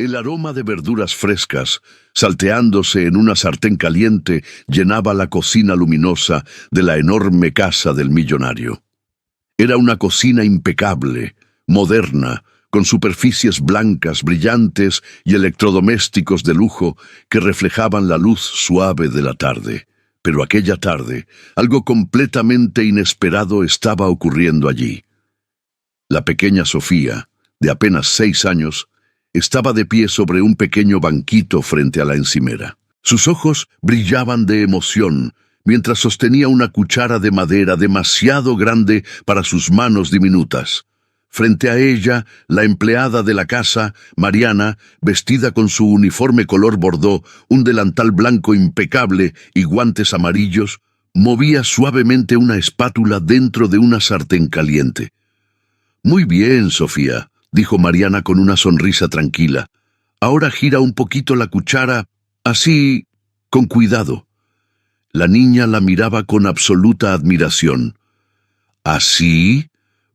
El aroma de verduras frescas, salteándose en una sartén caliente, llenaba la cocina luminosa de la enorme casa del millonario. Era una cocina impecable, moderna, con superficies blancas, brillantes y electrodomésticos de lujo que reflejaban la luz suave de la tarde. Pero aquella tarde, algo completamente inesperado estaba ocurriendo allí. La pequeña Sofía, de apenas 6 años, estaba de pie sobre un pequeño banquito frente a la encimera. Sus ojos brillaban de emoción mientras sostenía una cuchara de madera demasiado grande para sus manos diminutas. Frente a ella, la empleada de la casa, Mariana, vestida con su uniforme color bordó, un delantal blanco impecable y guantes amarillos, movía suavemente una espátula dentro de una sartén caliente. «Muy bien, Sofía», dijo Mariana con una sonrisa tranquila. «Ahora gira un poquito la cuchara, así, con cuidado». La niña la miraba con absoluta admiración. «¿Así?»,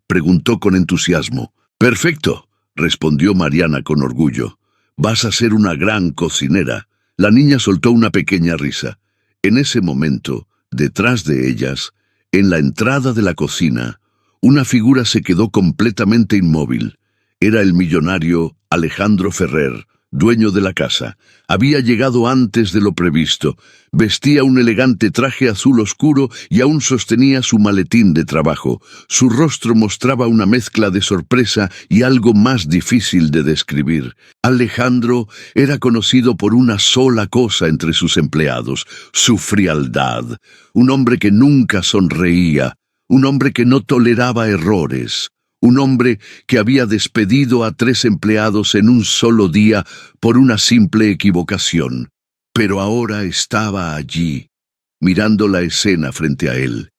preguntó con entusiasmo. «Perfecto», respondió Mariana con orgullo. «Vas a ser una gran cocinera». La niña soltó una pequeña risa. En ese momento, detrás de ellas, en la entrada de la cocina, una figura se quedó completamente inmóvil. Era el millonario Alejandro Ferrer, dueño de la casa. Había llegado antes de lo previsto. Vestía un elegante traje azul oscuro y aún sostenía su maletín de trabajo. Su rostro mostraba una mezcla de sorpresa y algo más difícil de describir. Alejandro era conocido por una sola cosa entre sus empleados: su frialdad. Un hombre que nunca sonreía, un hombre que no toleraba errores. Un hombre que había despedido a 3 empleados en un solo día por una simple equivocación. Pero ahora estaba allí, mirando la escena frente a él.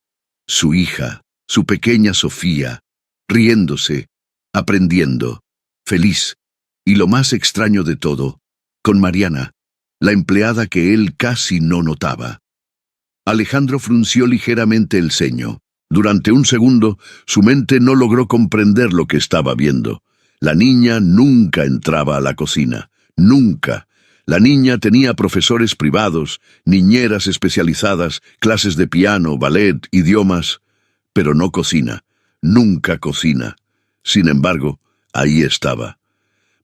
Su hija, su pequeña Sofía, riéndose, aprendiendo, feliz, y lo más extraño de todo, con Mariana, la empleada que él casi no notaba. Alejandro frunció ligeramente el ceño. Durante un segundo, su mente no logró comprender lo que estaba viendo. La niña nunca entraba a la cocina. Nunca. La niña tenía profesores privados, niñeras especializadas, clases de piano, ballet, idiomas, pero no cocina. Nunca cocina. Sin embargo, ahí estaba,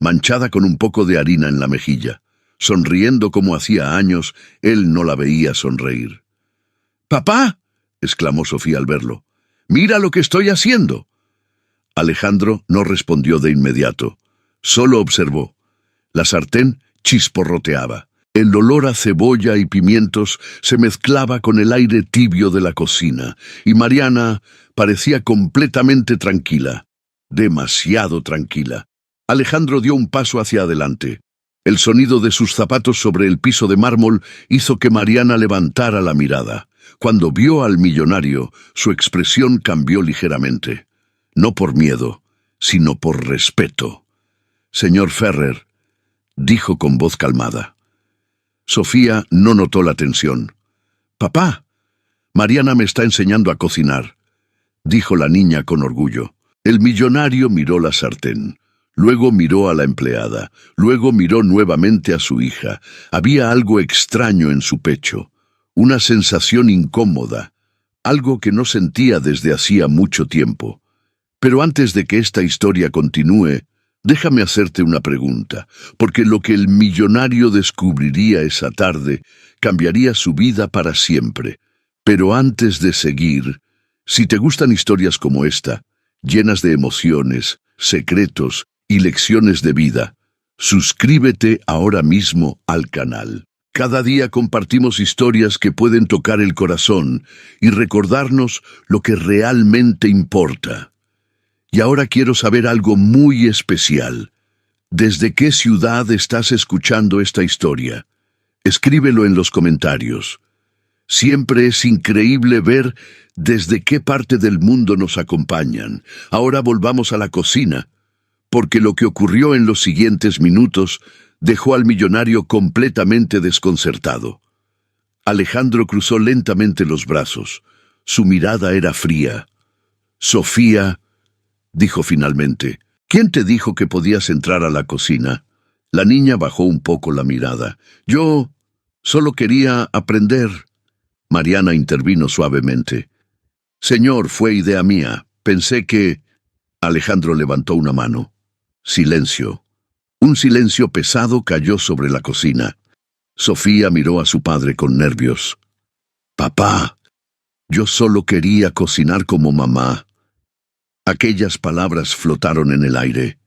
manchada con un poco de harina en la mejilla, sonriendo como hacía años él no la veía sonreír. «¡Papá!», exclamó Sofía al verlo. «¡Mira lo que estoy haciendo!». Alejandro no respondió de inmediato. Solo observó. La sartén chisporroteaba. El olor a cebolla y pimientos se mezclaba con el aire tibio de la cocina, y Mariana parecía completamente tranquila. Demasiado tranquila. Alejandro dio un paso hacia adelante. El sonido de sus zapatos sobre el piso de mármol hizo que Mariana levantara la mirada. Cuando vio al millonario, su expresión cambió ligeramente. No por miedo, sino por respeto. «Señor Ferrer», dijo con voz calmada. Sofía no notó la tensión. «Papá, Mariana me está enseñando a cocinar», dijo la niña con orgullo. El millonario miró la sartén. Luego miró a la empleada. Luego miró nuevamente a su hija. Había algo extraño en su pecho. Una sensación incómoda, algo que no sentía desde hacía mucho tiempo. Pero antes de que esta historia continúe, déjame hacerte una pregunta, porque lo que el millonario descubriría esa tarde cambiaría su vida para siempre. Pero antes de seguir, si te gustan historias como esta, llenas de emociones, secretos y lecciones de vida, suscríbete ahora mismo al canal. Cada día compartimos historias que pueden tocar el corazón y recordarnos lo que realmente importa. Y ahora quiero saber algo muy especial. ¿Desde qué ciudad estás escuchando esta historia? Escríbelo en los comentarios. Siempre es increíble ver desde qué parte del mundo nos acompañan. Ahora volvamos a la cocina, porque lo que ocurrió en los siguientes minutos dejó al millonario completamente desconcertado. Alejandro cruzó lentamente los brazos. Su mirada era fría. «Sofía», dijo finalmente, «¿quién te dijo que podías entrar a la cocina?». La niña bajó un poco la mirada. Yo solo quería aprender. Mariana intervino suavemente. Señor, fue idea mía. Pensé que... Alejandro levantó una mano. Silencio. Un silencio pesado cayó sobre la cocina. Sofía miró a su padre con nervios. Papá, yo solo quería cocinar como mamá. Aquellas palabras flotaron en el aire.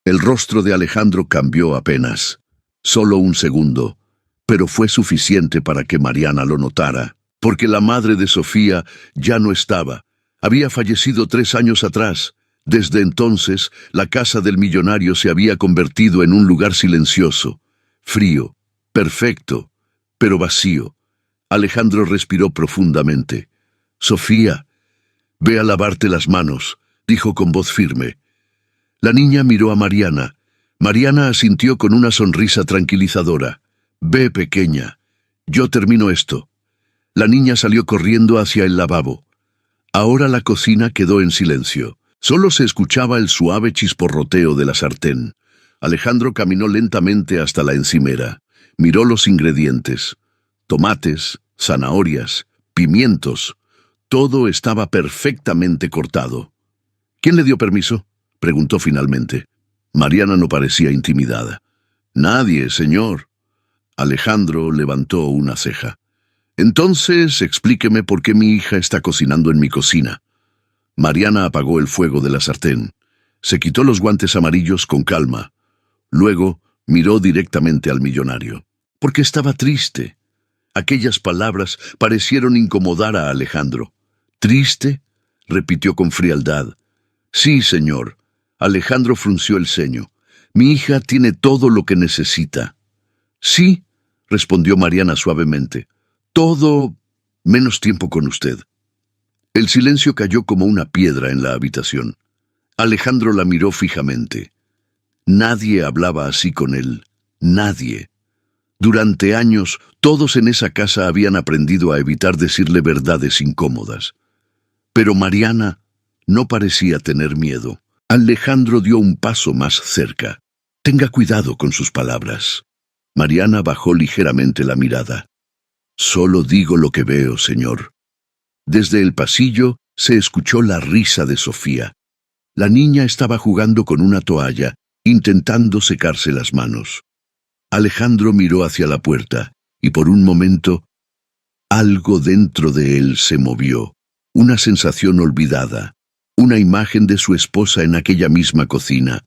El rostro de Alejandro cambió apenas. Solo un segundo, pero fue suficiente para que Mariana lo notara, porque la madre de Sofía ya no estaba. Había fallecido 3 años atrás. Desde entonces, la casa del millonario se había convertido en un lugar silencioso, frío, perfecto, pero vacío. Alejandro respiró profundamente. Sofía, ve a lavarte las manos, dijo con voz firme. La niña miró a Mariana. Mariana asintió con una sonrisa tranquilizadora. Ve, pequeña, yo termino esto. La niña salió corriendo hacia el lavabo. Ahora la cocina quedó en silencio. Solo se escuchaba el suave chisporroteo de la sartén. Alejandro caminó lentamente hasta la encimera. Miró los ingredientes. Tomates, zanahorias, pimientos. Todo estaba perfectamente cortado. ¿Quién le dio permiso?, preguntó finalmente. Mariana no parecía intimidada. Nadie, señor. Alejandro levantó una ceja. Entonces, explíqueme por qué mi hija está cocinando en mi cocina. Mariana apagó el fuego de la sartén. Se quitó los guantes amarillos con calma. Luego miró directamente al millonario. Porque estaba triste. Aquellas palabras parecieron incomodar a Alejandro. ¿Triste?, repitió con frialdad. Sí, señor. Alejandro frunció el ceño. Mi hija tiene todo lo que necesita. Sí, respondió Mariana suavemente. Todo menos tiempo con usted. El silencio cayó como una piedra en la habitación. Alejandro la miró fijamente. Nadie hablaba así con él. Nadie. Durante años, todos en esa casa habían aprendido a evitar decirle verdades incómodas. Pero Mariana no parecía tener miedo. Alejandro dio un paso más cerca. Tenga cuidado con sus palabras. Mariana bajó ligeramente la mirada. Solo digo lo que veo, señor. Desde el pasillo se escuchó la risa de Sofía. La niña estaba jugando con una toalla, intentando secarse las manos. Alejandro miró hacia la puerta, y por un momento, algo dentro de él se movió. Una sensación olvidada, una imagen de su esposa en aquella misma cocina,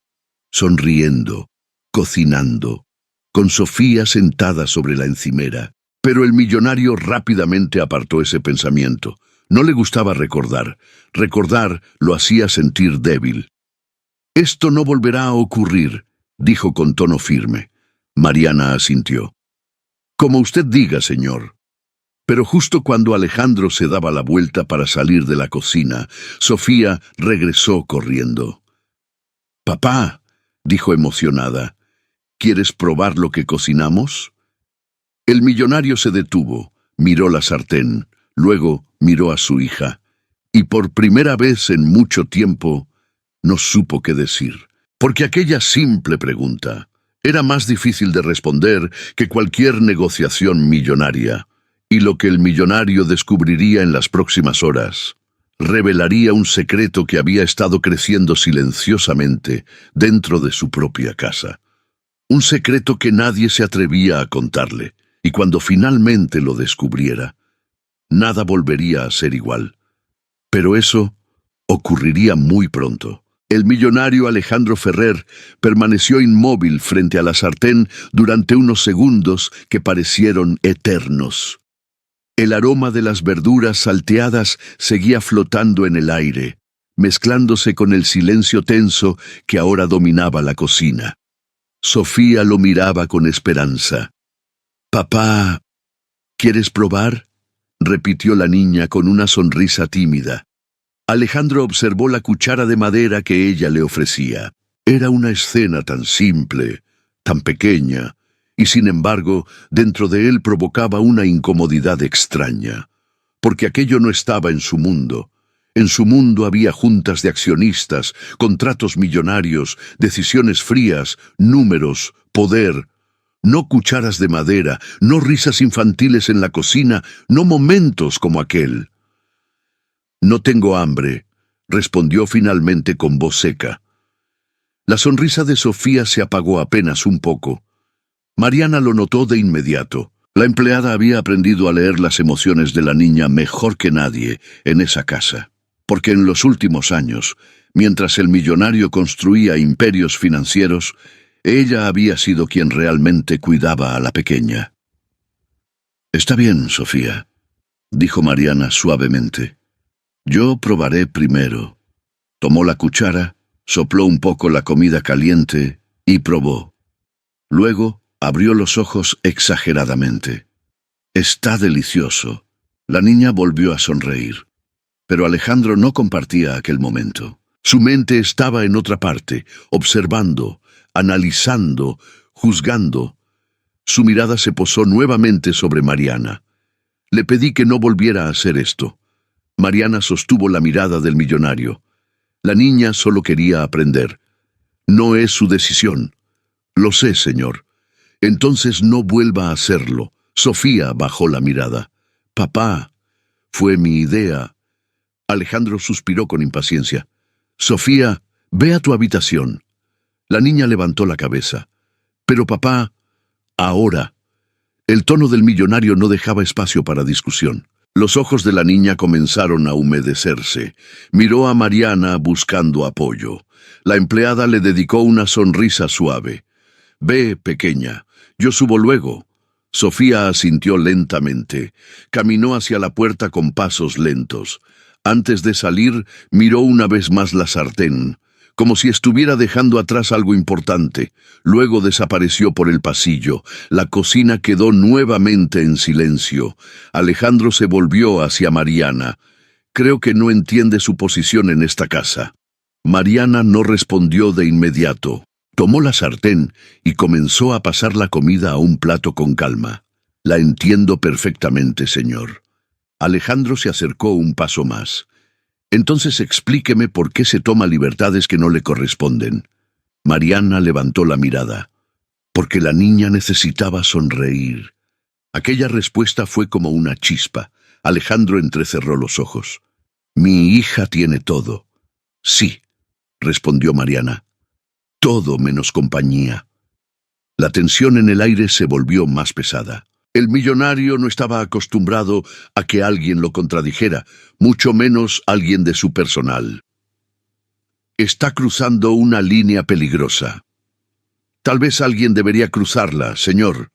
sonriendo, cocinando, con Sofía sentada sobre la encimera. Pero el millonario rápidamente apartó ese pensamiento. No le gustaba recordar. Recordar lo hacía sentir débil. Esto no volverá a ocurrir, dijo con tono firme. Mariana asintió. Como usted diga, señor. Pero justo cuando Alejandro se daba la vuelta para salir de la cocina, Sofía regresó corriendo. «Papá», dijo emocionada, «¿quieres probar lo que cocinamos?» El millonario se detuvo, miró la sartén, luego miró a su hija, y por primera vez en mucho tiempo no supo qué decir, porque aquella simple pregunta era más difícil de responder que cualquier negociación millonaria, y lo que el millonario descubriría en las próximas horas revelaría un secreto que había estado creciendo silenciosamente dentro de su propia casa. Un secreto que nadie se atrevía a contarle, y cuando finalmente lo descubriera, nada volvería a ser igual. Pero eso ocurriría muy pronto. El millonario Alejandro Ferrer permaneció inmóvil frente a la sartén durante unos segundos que parecieron eternos. El aroma de las verduras salteadas seguía flotando en el aire, mezclándose con el silencio tenso que ahora dominaba la cocina. Sofía lo miraba con esperanza. «Papá, ¿quieres probar?», repitió la niña con una sonrisa tímida. Alejandro observó la cuchara de madera que ella le ofrecía. Era una escena tan simple, tan pequeña, y sin embargo, dentro de él provocaba una incomodidad extraña, porque aquello no estaba en su mundo. En su mundo había juntas de accionistas, contratos millonarios, decisiones frías, números, poder. No cucharas de madera, no risas infantiles en la cocina, no momentos como aquel. «No tengo hambre», respondió finalmente con voz seca. La sonrisa de Sofía se apagó apenas un poco. Mariana lo notó de inmediato. La empleada había aprendido a leer las emociones de la niña mejor que nadie en esa casa, porque en los últimos años, mientras el millonario construía imperios financieros, ella había sido quien realmente cuidaba a la pequeña. «Está bien, Sofía», dijo Mariana suavemente. «Yo probaré primero». Tomó la cuchara, sopló un poco la comida caliente y probó. Luego abrió los ojos exageradamente. «Está delicioso». La niña volvió a sonreír. Pero Alejandro no compartía aquel momento. Su mente estaba en otra parte, observando, analizando, juzgando. Su mirada se posó nuevamente sobre Mariana. Le pedí que no volviera a hacer esto. Mariana sostuvo la mirada del millonario. La niña solo quería aprender. «No es su decisión». «Lo sé, señor». «Entonces no vuelva a hacerlo». Sofía bajó la mirada. «Papá, fue mi idea». Alejandro suspiró con impaciencia. «Sofía, ve a tu habitación». La niña levantó la cabeza. «Pero papá, ahora». El tono del millonario no dejaba espacio para discusión. Los ojos de la niña comenzaron a humedecerse. Miró a Mariana buscando apoyo. La empleada le dedicó una sonrisa suave. «Ve, pequeña, yo subo luego». Sofía asintió lentamente. Caminó hacia la puerta con pasos lentos. Antes de salir, miró una vez más la sartén, como si estuviera dejando atrás algo importante. Luego desapareció por el pasillo. La cocina quedó nuevamente en silencio. Alejandro se volvió hacia Mariana. «Creo que no entiende su posición en esta casa». Mariana no respondió de inmediato. Tomó la sartén y comenzó a pasar la comida a un plato con calma. «La entiendo perfectamente, señor». Alejandro se acercó un paso más. «Entonces explíqueme por qué se toma libertades que no le corresponden». Mariana levantó la mirada. «Porque la niña necesitaba sonreír». Aquella respuesta fue como una chispa. Alejandro entrecerró los ojos. «Mi hija tiene todo». «Sí», respondió Mariana. «Todo menos compañía». La tensión en el aire se volvió más pesada. El millonario no estaba acostumbrado a que alguien lo contradijera, mucho menos alguien de su personal. «Está cruzando una línea peligrosa». «Tal vez alguien debería cruzarla, señor».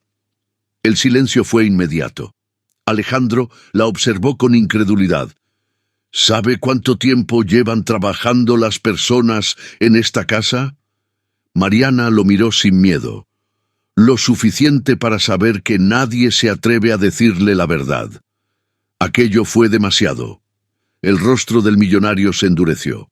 El silencio fue inmediato. Alejandro la observó con incredulidad. «¿Sabe cuánto tiempo llevan trabajando las personas en esta casa?» Mariana lo miró sin miedo. Lo suficiente para saber que nadie se atreve a decirle la verdad. Aquello fue demasiado. El rostro del millonario se endureció.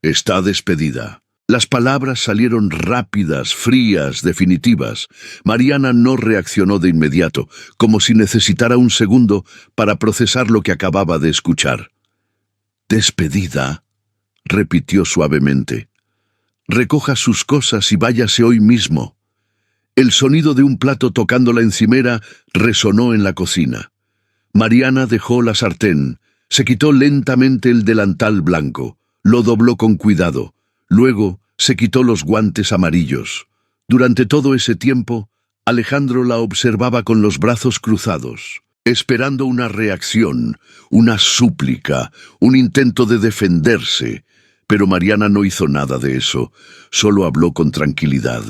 «Está despedida». Las palabras salieron rápidas, frías, definitivas. Mariana no reaccionó de inmediato, como si necesitara un segundo para procesar lo que acababa de escuchar. «¿Despedida?», repitió suavemente. «Recoja sus cosas y váyase hoy mismo». El sonido de un plato tocando la encimera resonó en la cocina. Mariana dejó la sartén, se quitó lentamente el delantal blanco, lo dobló con cuidado, luego se quitó los guantes amarillos. Durante todo ese tiempo, Alejandro la observaba con los brazos cruzados, esperando una reacción, una súplica, un intento de defenderse, pero Mariana no hizo nada de eso, solo habló con tranquilidad.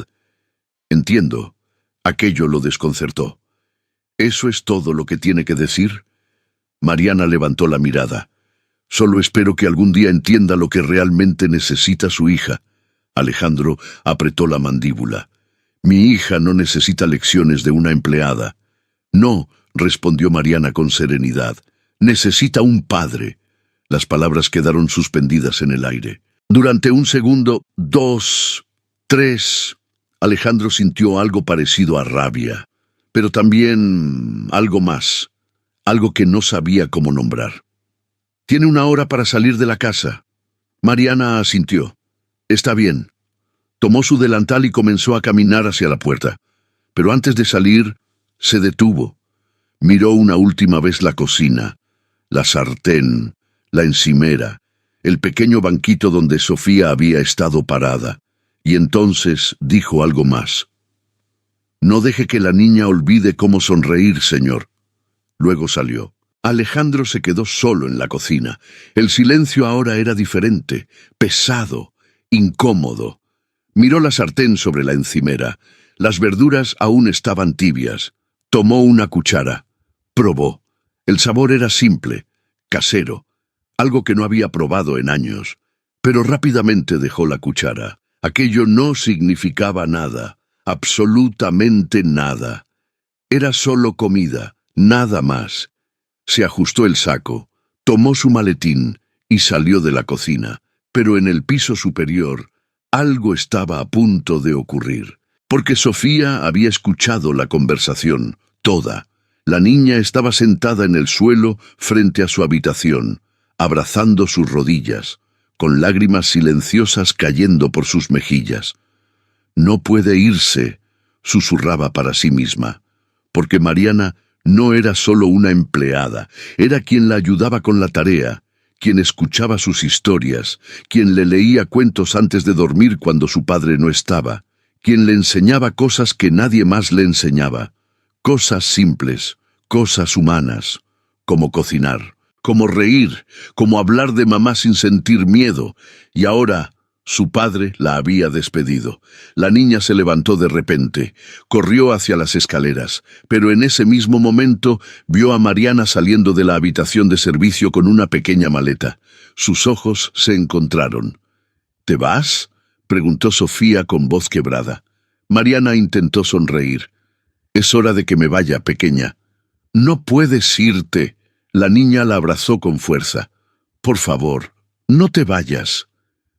«Entiendo». Aquello lo desconcertó. «¿Eso es todo lo que tiene que decir?» Mariana levantó la mirada. «Solo espero que algún día entienda lo que realmente necesita su hija». Alejandro apretó la mandíbula. «Mi hija no necesita lecciones de una empleada». «No», respondió Mariana con serenidad. «Necesita un padre». Las palabras quedaron suspendidas en el aire. Durante un segundo, 2, 3... Alejandro sintió algo parecido a rabia, pero también algo más, algo que no sabía cómo nombrar. Tiene una hora para salir de la casa. Mariana asintió. Está bien. Tomó su delantal y comenzó a caminar hacia la puerta. Pero antes de salir, se detuvo. Miró una última vez la cocina, la sartén, la encimera, el pequeño banquito donde Sofía había estado parada, y entonces dijo algo más. No deje que la niña olvide cómo sonreír, señor. Luego salió. Alejandro se quedó solo en la cocina. El silencio ahora era diferente, pesado, incómodo. Miró la sartén sobre la encimera. Las verduras aún estaban tibias. Tomó una cuchara. Probó. El sabor era simple, casero, algo que no había probado en años. Pero rápidamente dejó la cuchara. Aquello no significaba nada, absolutamente nada. Era solo comida, nada más. Se ajustó el saco, tomó su maletín y salió de la cocina. Pero en el piso superior, algo estaba a punto de ocurrir. Porque Sofía había escuchado la conversación, toda. La niña estaba sentada en el suelo frente a su habitación, abrazando sus rodillas, con lágrimas silenciosas cayendo por sus mejillas. No puede irse, susurraba para sí misma, porque Mariana no era solo una empleada, era quien la ayudaba con la tarea, quien escuchaba sus historias, quien le leía cuentos antes de dormir cuando su padre no estaba, quien le enseñaba cosas que nadie más le enseñaba, cosas simples, cosas humanas, como cocinar, como reír, como hablar de mamá sin sentir miedo, y ahora su padre la había despedido. La niña se levantó de repente, corrió hacia las escaleras, pero en ese mismo momento vio a Mariana saliendo de la habitación de servicio con una pequeña maleta. Sus ojos se encontraron. ¿Te vas?, preguntó Sofía con voz quebrada. Mariana intentó sonreír. Es hora de que me vaya, pequeña. No puedes irte. La niña la abrazó con fuerza. Por favor, no te vayas.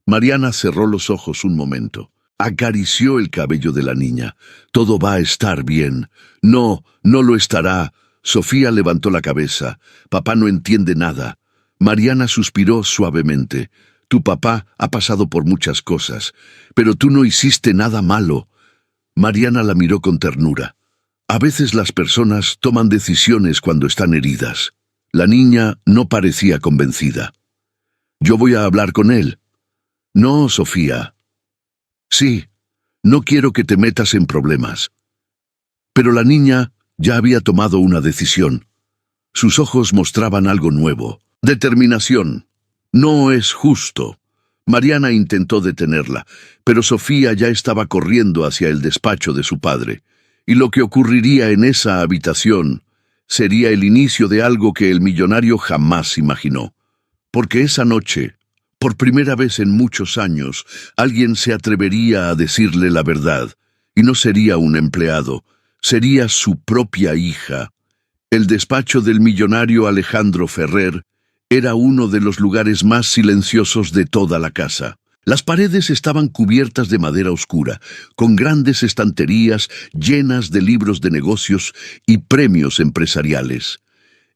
Mariana cerró los ojos un momento. Acarició el cabello de la niña. Todo va a estar bien. No, no lo estará. Sofía levantó la cabeza. Papá no entiende nada. Mariana suspiró suavemente. Tu papá ha pasado por muchas cosas, pero tú no hiciste nada malo. Mariana la miró con ternura. A veces las personas toman decisiones cuando están heridas. La niña no parecía convencida. Yo voy a hablar con él. No, Sofía. Sí, no quiero que te metas en problemas. Pero la niña ya había tomado una decisión. Sus ojos mostraban algo nuevo. Determinación. No es justo. Mariana intentó detenerla, pero Sofía ya estaba corriendo hacia el despacho de su padre. Y lo que ocurriría en esa habitación sería el inicio de algo que el millonario jamás imaginó. Porque esa noche, por primera vez en muchos años, alguien se atrevería a decirle la verdad, y no sería un empleado, sería su propia hija. El despacho del millonario Alejandro Ferrer era uno de los lugares más silenciosos de toda la casa. Las paredes estaban cubiertas de madera oscura, con grandes estanterías llenas de libros de negocios y premios empresariales.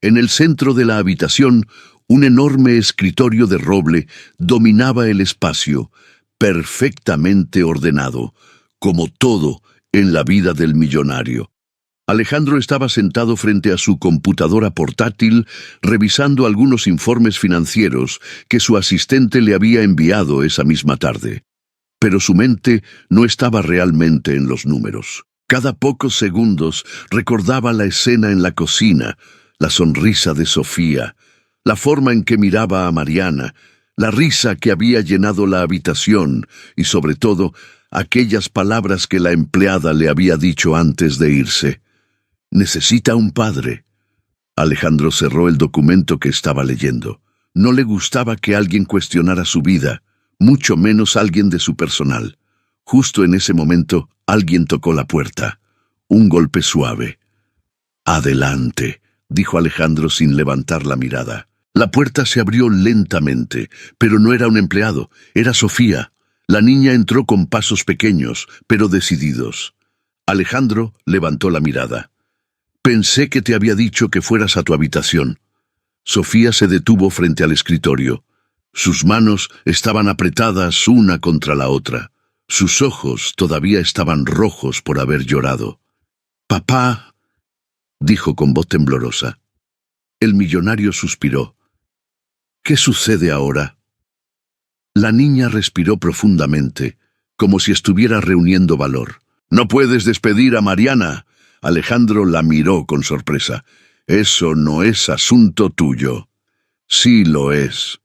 En el centro de la habitación, un enorme escritorio de roble dominaba el espacio, perfectamente ordenado, como todo en la vida del millonario. Alejandro estaba sentado frente a su computadora portátil, revisando algunos informes financieros que su asistente le había enviado esa misma tarde. Pero su mente no estaba realmente en los números. Cada pocos segundos recordaba la escena en la cocina, la sonrisa de Sofía, la forma en que miraba a Mariana, la risa que había llenado la habitación y, sobre todo, aquellas palabras que la empleada le había dicho antes de irse. Necesita un padre. Alejandro cerró el documento que estaba leyendo. No le gustaba que alguien cuestionara su vida, mucho menos alguien de su personal. Justo en ese momento, alguien tocó la puerta. Un golpe suave. «Adelante», dijo Alejandro sin levantar la mirada. La puerta se abrió lentamente, pero no era un empleado, era Sofía. La niña entró con pasos pequeños, pero decididos. Alejandro levantó la mirada. «Pensé que te había dicho que fueras a tu habitación». Sofía se detuvo frente al escritorio. Sus manos estaban apretadas una contra la otra. Sus ojos todavía estaban rojos por haber llorado. «Papá», dijo con voz temblorosa. El millonario suspiró. «¿Qué sucede ahora?» La niña respiró profundamente, como si estuviera reuniendo valor. «No puedes despedir a Mariana». Alejandro la miró con sorpresa. «Eso no es asunto tuyo». «Sí lo es».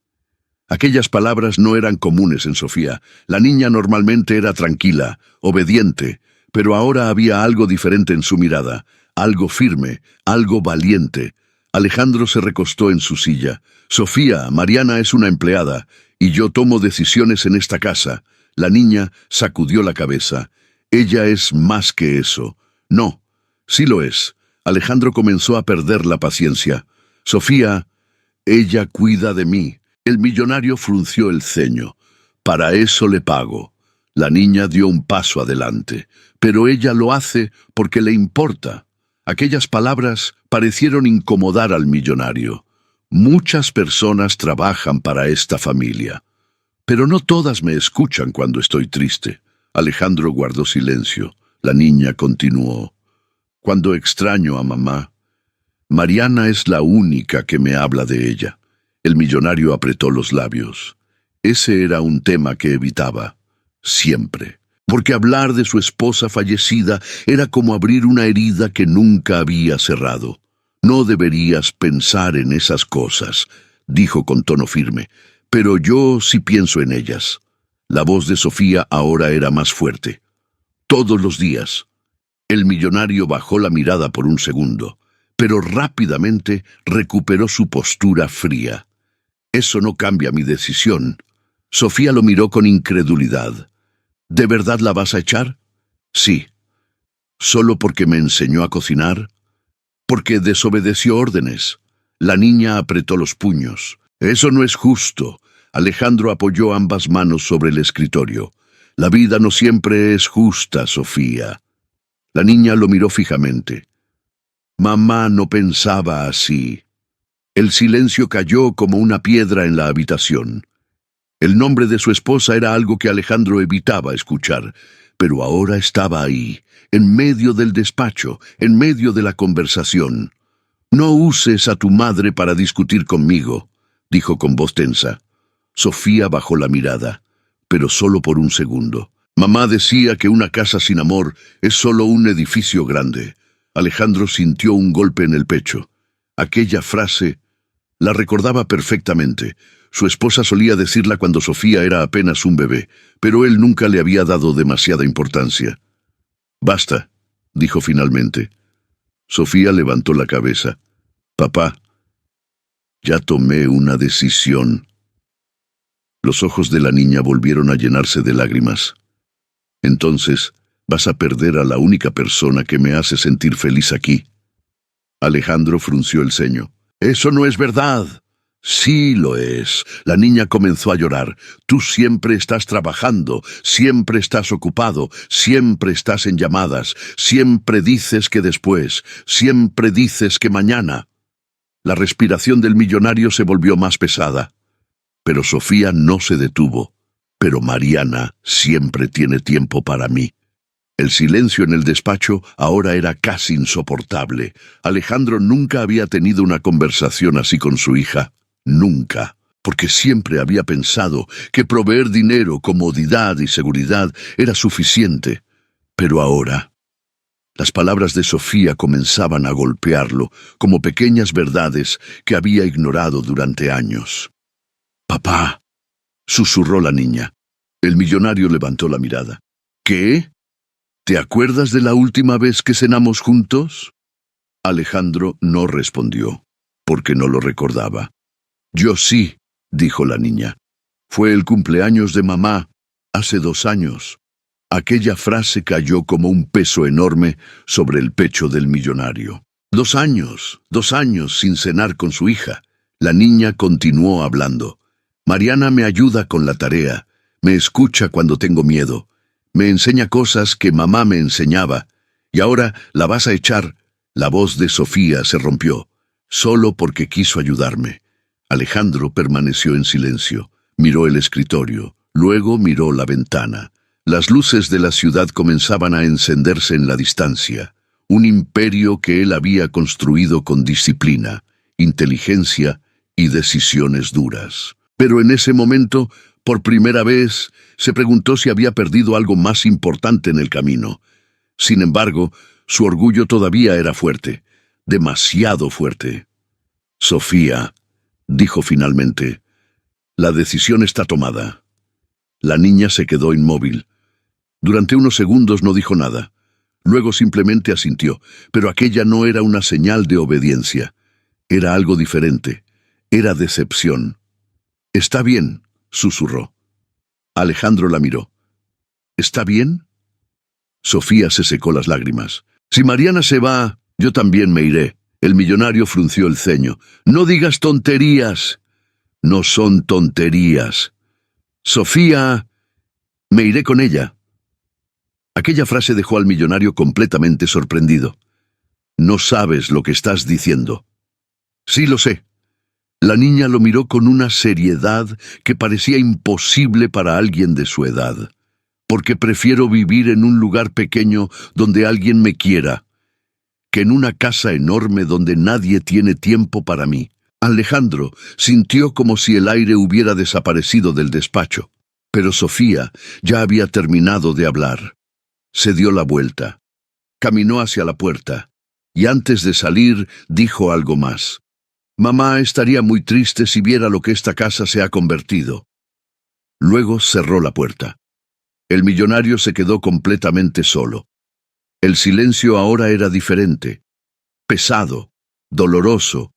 Aquellas palabras no eran comunes en Sofía. La niña normalmente era tranquila, obediente, pero ahora había algo diferente en su mirada, algo firme, algo valiente. Alejandro se recostó en su silla. «Sofía, Mariana es una empleada, y yo tomo decisiones en esta casa». La niña sacudió la cabeza. «Ella es más que eso». «No, sí lo es». Alejandro comenzó a perder la paciencia. «Sofía, ella cuida de mí». El millonario frunció el ceño. «Para eso le pago». La niña dio un paso adelante. «Pero ella lo hace porque le importa». Aquellas palabras parecieron incomodar al millonario. «Muchas personas trabajan para esta familia, pero no todas me escuchan cuando estoy triste». Alejandro guardó silencio. La niña continuó. «Cuando extraño a mamá, Mariana es la única que me habla de ella». El millonario apretó los labios. Ese era un tema que evitaba, siempre, porque hablar de su esposa fallecida era como abrir una herida que nunca había cerrado. «No deberías pensar en esas cosas», dijo con tono firme, «pero yo sí pienso en ellas». La voz de Sofía ahora era más fuerte. «Todos los días». El millonario bajó la mirada por un segundo, pero rápidamente recuperó su postura fría. «Eso no cambia mi decisión». Sofía lo miró con incredulidad. «¿De verdad la vas a echar?» «Sí». «¿Solo porque me enseñó a cocinar?» «Porque desobedeció órdenes». La niña apretó los puños. «Eso no es justo». Alejandro apoyó ambas manos sobre el escritorio. «La vida no siempre es justa, Sofía». La niña lo miró fijamente. «Mamá no pensaba así». El silencio cayó como una piedra en la habitación. El nombre de su esposa era algo que Alejandro evitaba escuchar, pero ahora estaba ahí, en medio del despacho, en medio de la conversación. «No uses a tu madre para discutir conmigo», dijo con voz tensa. Sofía bajó la mirada, pero solo por un segundo. «Mamá decía que una casa sin amor es solo un edificio grande». Alejandro sintió un golpe en el pecho. Aquella frase la recordaba perfectamente. Su esposa solía decirla cuando Sofía era apenas un bebé, pero él nunca le había dado demasiada importancia. «Basta», dijo finalmente. Sofía levantó la cabeza. «Papá, ya tomé una decisión». Los ojos de la niña volvieron a llenarse de lágrimas. «Entonces, vas a perder a la única persona que me hace sentir feliz aquí». Alejandro frunció el ceño. «Eso no es verdad». «Sí lo es». La niña comenzó a llorar. «Tú siempre estás trabajando, siempre estás ocupado, siempre estás en llamadas, siempre dices que después, siempre dices que mañana». La respiración del millonario se volvió más pesada. Pero Sofía no se detuvo. «Pero Mariana siempre tiene tiempo para mí». El silencio en el despacho ahora era casi insoportable. Alejandro nunca había tenido una conversación así con su hija. Nunca. Porque siempre había pensado que proveer dinero, comodidad y seguridad era suficiente. Pero ahora, las palabras de Sofía comenzaban a golpearlo como pequeñas verdades que había ignorado durante años. «Papá», susurró la niña. El millonario levantó la mirada. «¿Qué? ¿Te acuerdas de la última vez que cenamos juntos?» Alejandro no respondió, porque no lo recordaba. «Yo sí», dijo la niña. «Fue el cumpleaños de mamá, hace 2 años». Aquella frase cayó como un peso enorme sobre el pecho del millonario. 2 años, 2 años sin cenar con su hija. La niña continuó hablando. «Mariana me ayuda con la tarea, me escucha cuando tengo miedo, me enseña cosas que mamá me enseñaba, y ahora la vas a echar». La voz de Sofía se rompió. solo porque quiso ayudarme. Alejandro permaneció en silencio. Miró el escritorio, luego miró la ventana. Las luces de la ciudad comenzaban a encenderse en la distancia. Un imperio que él había construido con disciplina, inteligencia y decisiones duras. Pero en ese momento, por primera vez, se preguntó si había perdido algo más importante en el camino. Sin embargo, su orgullo todavía era fuerte, demasiado fuerte. «Sofía», dijo finalmente, «la decisión está tomada». La niña se quedó inmóvil. Durante unos segundos no dijo nada. Luego simplemente asintió, pero aquella no era una señal de obediencia. Era algo diferente. Era decepción. «Está bien», susurró. Alejandro la miró. «¿Está bien?» Sofía se secó las lágrimas. «Si Mariana se va, yo también me iré». El millonario frunció el ceño. «No digas tonterías». «No son tonterías. Sofía, me iré con ella». Aquella frase dejó al millonario completamente sorprendido. «No sabes lo que estás diciendo». «Sí lo sé». La niña lo miró con una seriedad que parecía imposible para alguien de su edad. «Porque prefiero vivir en un lugar pequeño donde alguien me quiera, que en una casa enorme donde nadie tiene tiempo para mí». Alejandro sintió como si el aire hubiera desaparecido del despacho. Pero Sofía ya había terminado de hablar. Se dio la vuelta. Caminó hacia la puerta, y antes de salir dijo algo más. «Mamá estaría muy triste si viera lo que esta casa se ha convertido». Luego cerró la puerta. El millonario se quedó completamente solo. El silencio ahora era diferente, pesado, doloroso.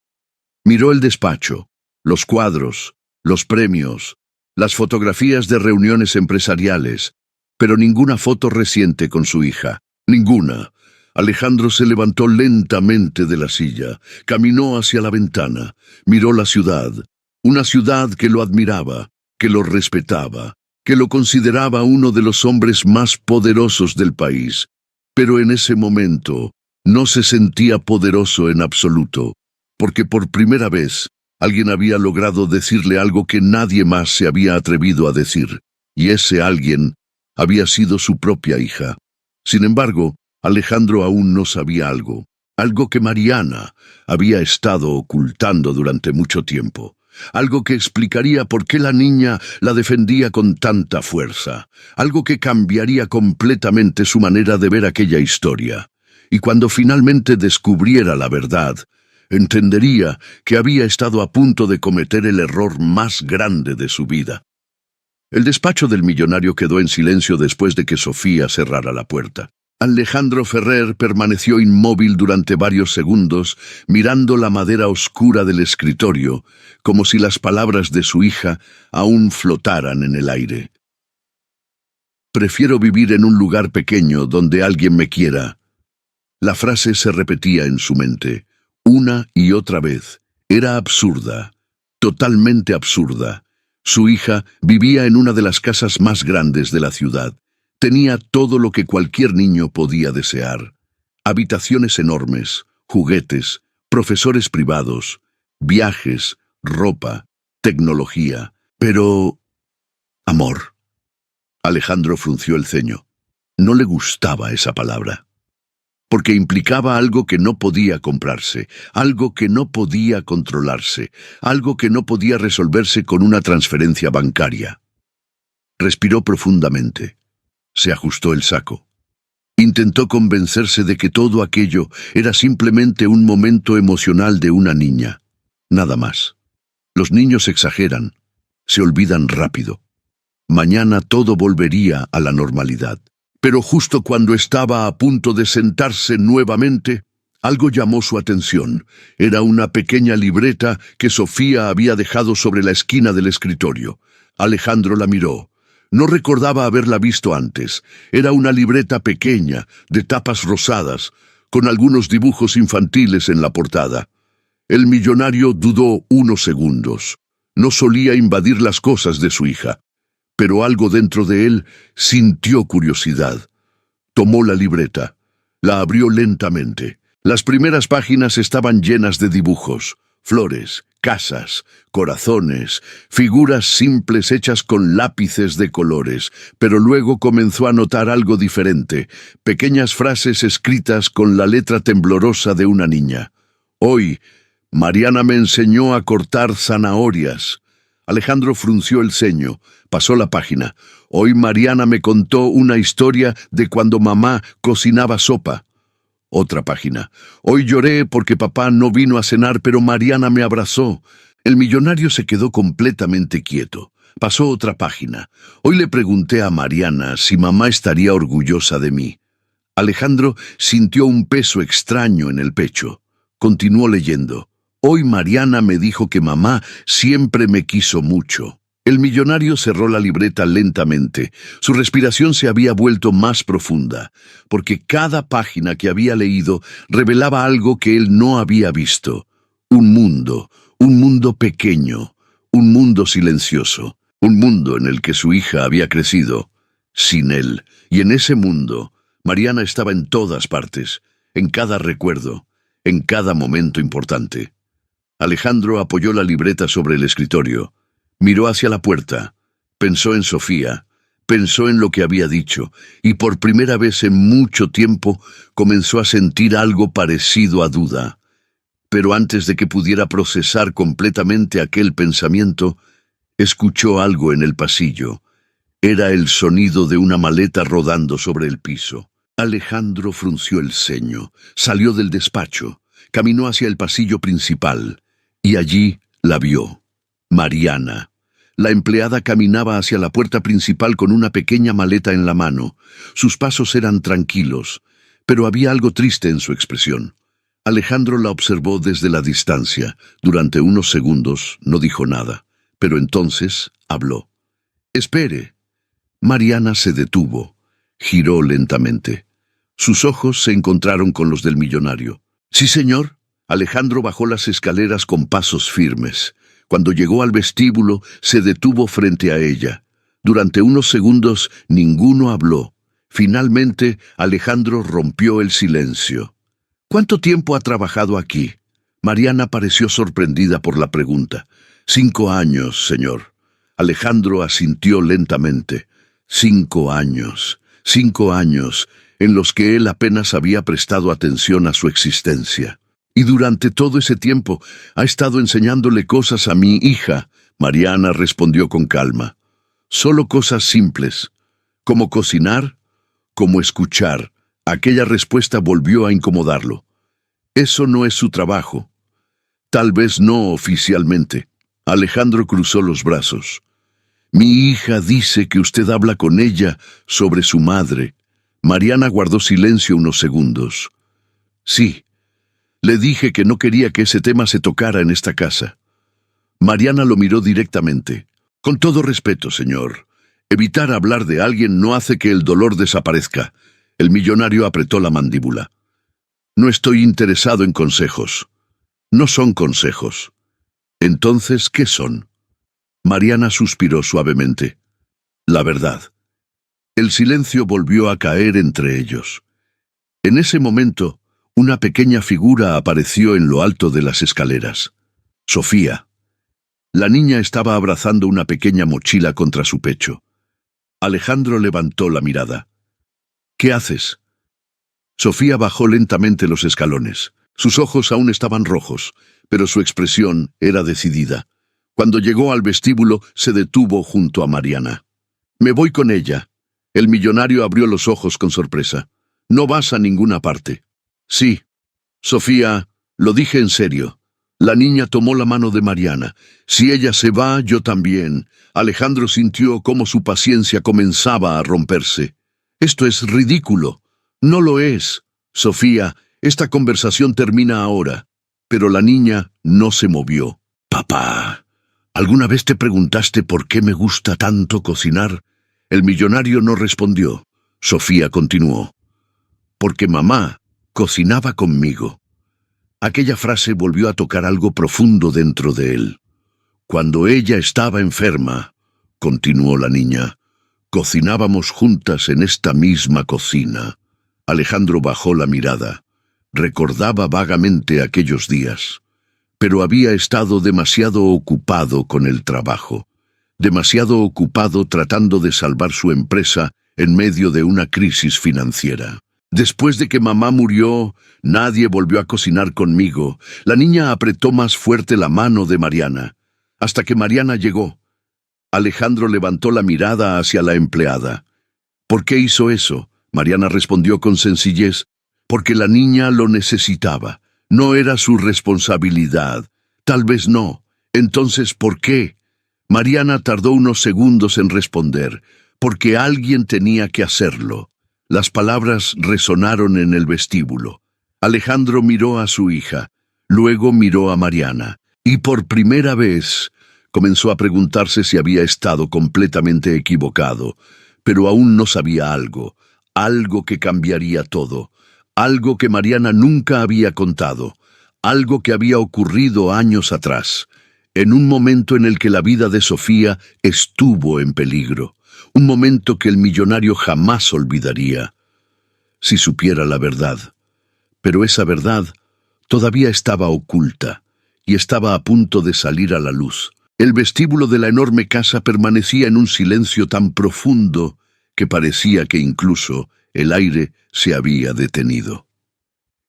Miró el despacho, los cuadros, los premios, las fotografías de reuniones empresariales, pero ninguna foto reciente con su hija. Ninguna. Alejandro se levantó lentamente de la silla, caminó hacia la ventana, miró la ciudad, una ciudad que lo admiraba, que lo respetaba, que lo consideraba uno de los hombres más poderosos del país. Pero en ese momento no se sentía poderoso en absoluto, porque por primera vez alguien había logrado decirle algo que nadie más se había atrevido a decir, y ese alguien había sido su propia hija. Sin embargo, Alejandro aún no sabía algo que Mariana había estado ocultando durante mucho tiempo, algo que explicaría por qué la niña la defendía con tanta fuerza, algo que cambiaría completamente su manera de ver aquella historia. Y cuando finalmente descubriera la verdad, entendería que había estado a punto de cometer el error más grande de su vida. El despacho del millonario quedó en silencio después de que Sofía cerrara la puerta. Alejandro Ferrer permaneció inmóvil durante varios segundos, mirando la madera oscura del escritorio, como si las palabras de su hija aún flotaran en el aire. «Prefiero vivir en un lugar pequeño donde alguien me quiera». La frase se repetía en su mente, una y otra vez. Era absurda, totalmente absurda. Su hija vivía en una de las casas más grandes de la ciudad. Tenía todo lo que cualquier niño podía desear. Habitaciones enormes, juguetes, profesores privados, viajes, ropa, tecnología. Pero... amor. Alejandro frunció el ceño. No le gustaba esa palabra, porque implicaba algo que no podía comprarse, algo que no podía controlarse, algo que no podía resolverse con una transferencia bancaria. Respiró profundamente. Se ajustó el saco. Intentó convencerse de que todo aquello era simplemente un momento emocional de una niña. Nada más. Los niños exageran, se olvidan rápido. Mañana todo volvería a la normalidad. Pero justo cuando estaba a punto de sentarse nuevamente, algo llamó su atención. Era una pequeña libreta que Sofía había dejado sobre la esquina del escritorio. Alejandro la miró. No recordaba haberla visto antes. Era una libreta pequeña, de tapas rosadas, con algunos dibujos infantiles en la portada. El millonario dudó unos segundos. No solía invadir las cosas de su hija, pero algo dentro de él sintió curiosidad. Tomó la libreta, la abrió lentamente. Las primeras páginas estaban llenas de dibujos, flores, casas, corazones, figuras simples hechas con lápices de colores, pero luego comenzó a notar algo diferente, pequeñas frases escritas con la letra temblorosa de una niña. Hoy, Mariana me enseñó a cortar zanahorias. Alejandro frunció el ceño, pasó la página. Hoy Mariana me contó una historia de cuando mamá cocinaba sopa. Otra página. Hoy lloré porque papá no vino a cenar, pero Mariana me abrazó. El millonario se quedó completamente quieto. Pasó otra página. Hoy le pregunté a Mariana si mamá estaría orgullosa de mí. Alejandro sintió un peso extraño en el pecho. Continuó leyendo. Hoy Mariana me dijo que mamá siempre me quiso mucho. El millonario cerró la libreta lentamente. Su respiración se había vuelto más profunda, porque cada página que había leído revelaba algo que él no había visto. Un mundo pequeño, un mundo silencioso, un mundo en el que su hija había crecido, sin él. Y en ese mundo, Mariana estaba en todas partes, en cada recuerdo, en cada momento importante. Alejandro apoyó la libreta sobre el escritorio. Miró hacia la puerta, pensó en Sofía, pensó en lo que había dicho, y por primera vez en mucho tiempo comenzó a sentir algo parecido a duda. Pero antes de que pudiera procesar completamente aquel pensamiento, escuchó algo en el pasillo. Era el sonido de una maleta rodando sobre el piso. Alejandro frunció el ceño, salió del despacho, caminó hacia el pasillo principal, y allí la vio. Mariana. La empleada caminaba hacia la puerta principal con una pequeña maleta en la mano. Sus pasos eran tranquilos, pero había algo triste en su expresión. Alejandro la observó desde la distancia. Durante unos segundos no dijo nada, pero entonces habló. «Espere». Mariana se detuvo, giró lentamente. Sus ojos se encontraron con los del millonario. «Sí, señor». Alejandro bajó las escaleras con pasos firmes. Cuando llegó al vestíbulo, se detuvo frente a ella. Durante unos segundos, ninguno habló. Finalmente, Alejandro rompió el silencio. «¿Cuánto tiempo ha trabajado aquí?» Mariana pareció sorprendida por la pregunta. 5 años, señor. Alejandro asintió lentamente. 5 años. 5 años, en los que él apenas había prestado atención a su existencia. Y durante todo ese tiempo ha estado enseñándole cosas a mi hija. Mariana respondió con calma. Solo cosas simples, como cocinar, como escuchar. Aquella respuesta volvió a incomodarlo. Eso no es su trabajo. Tal vez no oficialmente. Alejandro cruzó los brazos. Mi hija dice que usted habla con ella sobre su madre. Mariana guardó silencio unos segundos. Sí. Le dije que no quería que ese tema se tocara en esta casa. Mariana lo miró directamente. Con todo respeto, señor, evitar hablar de alguien no hace que el dolor desaparezca. El millonario apretó la mandíbula. No estoy interesado en consejos. No son consejos. Entonces, ¿qué son? Mariana suspiró suavemente. La verdad. El silencio volvió a caer entre ellos. En ese momento, una pequeña figura apareció en lo alto de las escaleras. Sofía. La niña estaba abrazando una pequeña mochila contra su pecho. Alejandro levantó la mirada. ¿Qué haces? Sofía bajó lentamente los escalones. Sus ojos aún estaban rojos, pero su expresión era decidida. Cuando llegó al vestíbulo, se detuvo junto a Mariana. Me voy con ella. El millonario abrió los ojos con sorpresa. No vas a ninguna parte. Sí. Sofía, lo dije en serio. La niña tomó la mano de Mariana. Si ella se va, yo también. Alejandro sintió cómo su paciencia comenzaba a romperse. Esto es ridículo. No lo es. Sofía, esta conversación termina ahora. Pero la niña no se movió. Papá, ¿alguna vez te preguntaste por qué me gusta tanto cocinar? El millonario no respondió. Sofía continuó. Porque mamá cocinaba conmigo. Aquella frase volvió a tocar algo profundo dentro de él. Cuando ella estaba enferma, continuó la niña, cocinábamos juntas en esta misma cocina. Alejandro bajó la mirada. Recordaba vagamente aquellos días, pero había estado demasiado ocupado con el trabajo, demasiado ocupado tratando de salvar su empresa en medio de una crisis financiera. Después de que mamá murió, nadie volvió a cocinar conmigo. La niña apretó más fuerte la mano de Mariana, hasta que Mariana llegó. Alejandro levantó la mirada hacia la empleada. ¿Por qué hizo eso? Mariana respondió con sencillez. Porque la niña lo necesitaba. No era su responsabilidad. Tal vez no. Entonces, ¿por qué? Mariana tardó unos segundos en responder. Porque alguien tenía que hacerlo. Las palabras resonaron en el vestíbulo. Alejandro miró a su hija. Luego miró a Mariana. Y por primera vez comenzó a preguntarse si había estado completamente equivocado. Pero aún no sabía algo. Algo que cambiaría todo. Algo que Mariana nunca había contado, algo que había ocurrido años atrás, en un momento en el que la vida de Sofía estuvo en peligro, un momento que el millonario jamás olvidaría, si supiera la verdad. Pero esa verdad todavía estaba oculta y estaba a punto de salir a la luz. El vestíbulo de la enorme casa permanecía en un silencio tan profundo que parecía que incluso el aire se había detenido.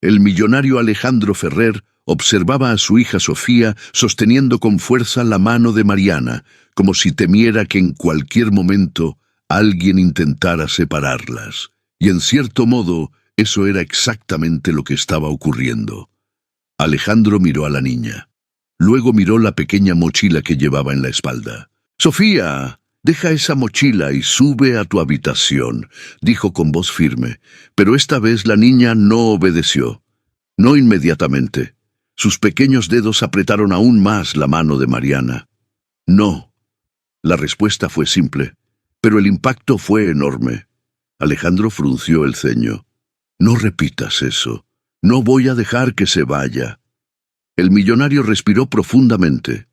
El millonario Alejandro Ferrer observaba a su hija Sofía sosteniendo con fuerza la mano de Mariana, como si temiera que en cualquier momento alguien intentara separarlas. Y en cierto modo, eso era exactamente lo que estaba ocurriendo. Alejandro miró a la niña. Luego miró la pequeña mochila que llevaba en la espalda. «Sofía, deja esa mochila y sube a tu habitación», dijo con voz firme, pero esta vez la niña no obedeció. No inmediatamente. Sus pequeños dedos apretaron aún más la mano de Mariana. «No». La respuesta fue simple, pero el impacto fue enorme. Alejandro frunció el ceño. «No repitas eso. No voy a dejar que se vaya». El millonario respiró profundamente.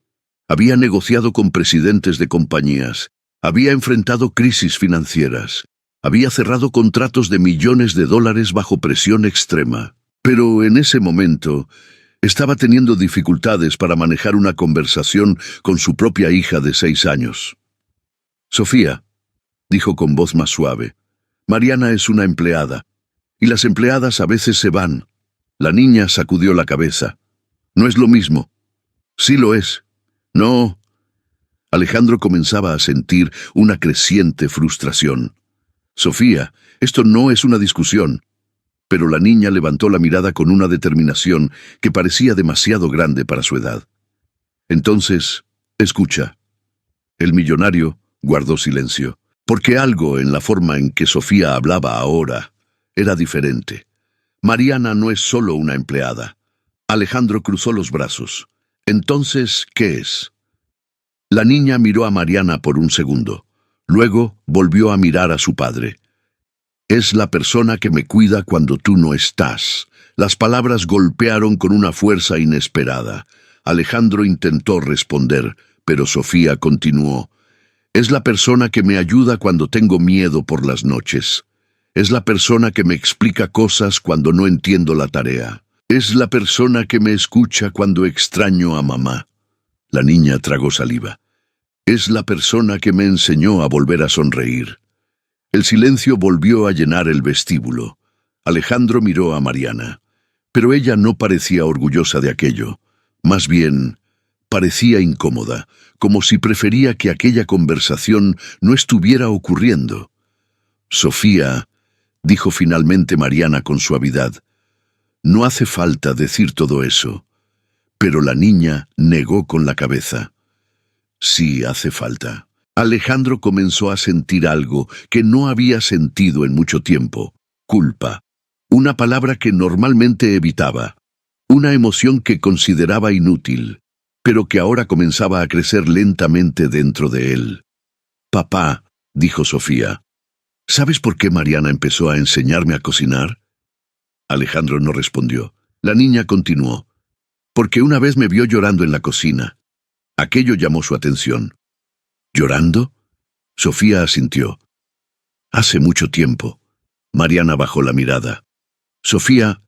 Había negociado con presidentes de compañías. Había enfrentado crisis financieras. Había cerrado contratos de millones de dólares bajo presión extrema. Pero en ese momento estaba teniendo dificultades para manejar una conversación con su propia hija de 6 años. «Sofía», dijo con voz más suave, «Mariana es una empleada, y las empleadas a veces se van». La niña sacudió la cabeza. «No es lo mismo». «Sí lo es». «No». Alejandro comenzaba a sentir una creciente frustración. «Sofía, esto no es una discusión». Pero la niña levantó la mirada con una determinación que parecía demasiado grande para su edad. «Entonces, escucha». El millonario guardó silencio, porque algo en la forma en que Sofía hablaba ahora era diferente. Mariana no es solo una empleada. Alejandro cruzó los brazos. «Entonces, ¿qué es?» La niña miró a Mariana por un segundo. Luego volvió a mirar a su padre. «Es la persona que me cuida cuando tú no estás». Las palabras golpearon con una fuerza inesperada. Alejandro intentó responder, pero Sofía continuó. «Es la persona que me ayuda cuando tengo miedo por las noches. Es la persona que me explica cosas cuando no entiendo la tarea. Es la persona que me escucha cuando extraño a mamá». La niña tragó saliva. «Es la persona que me enseñó a volver a sonreír». El silencio volvió a llenar el vestíbulo. Alejandro miró a Mariana, pero ella no parecía orgullosa de aquello. Más bien, parecía incómoda, como si prefería que aquella conversación no estuviera ocurriendo. «Sofía», dijo finalmente Mariana con suavidad, «no hace falta decir todo eso». Pero la niña negó con la cabeza. «Sí hace falta». Alejandro comenzó a sentir algo que no había sentido en mucho tiempo: culpa. Una palabra que normalmente evitaba. Una emoción que consideraba inútil, pero que ahora comenzaba a crecer lentamente dentro de él. «Papá», dijo Sofía, «¿sabes por qué Mariana empezó a enseñarme a cocinar?» Alejandro no respondió. La niña continuó. «Porque una vez me vio llorando en la cocina. Aquello llamó su atención». «¿Llorando?» Sofía asintió. «Hace mucho tiempo». Mariana bajó la mirada. «Sofía,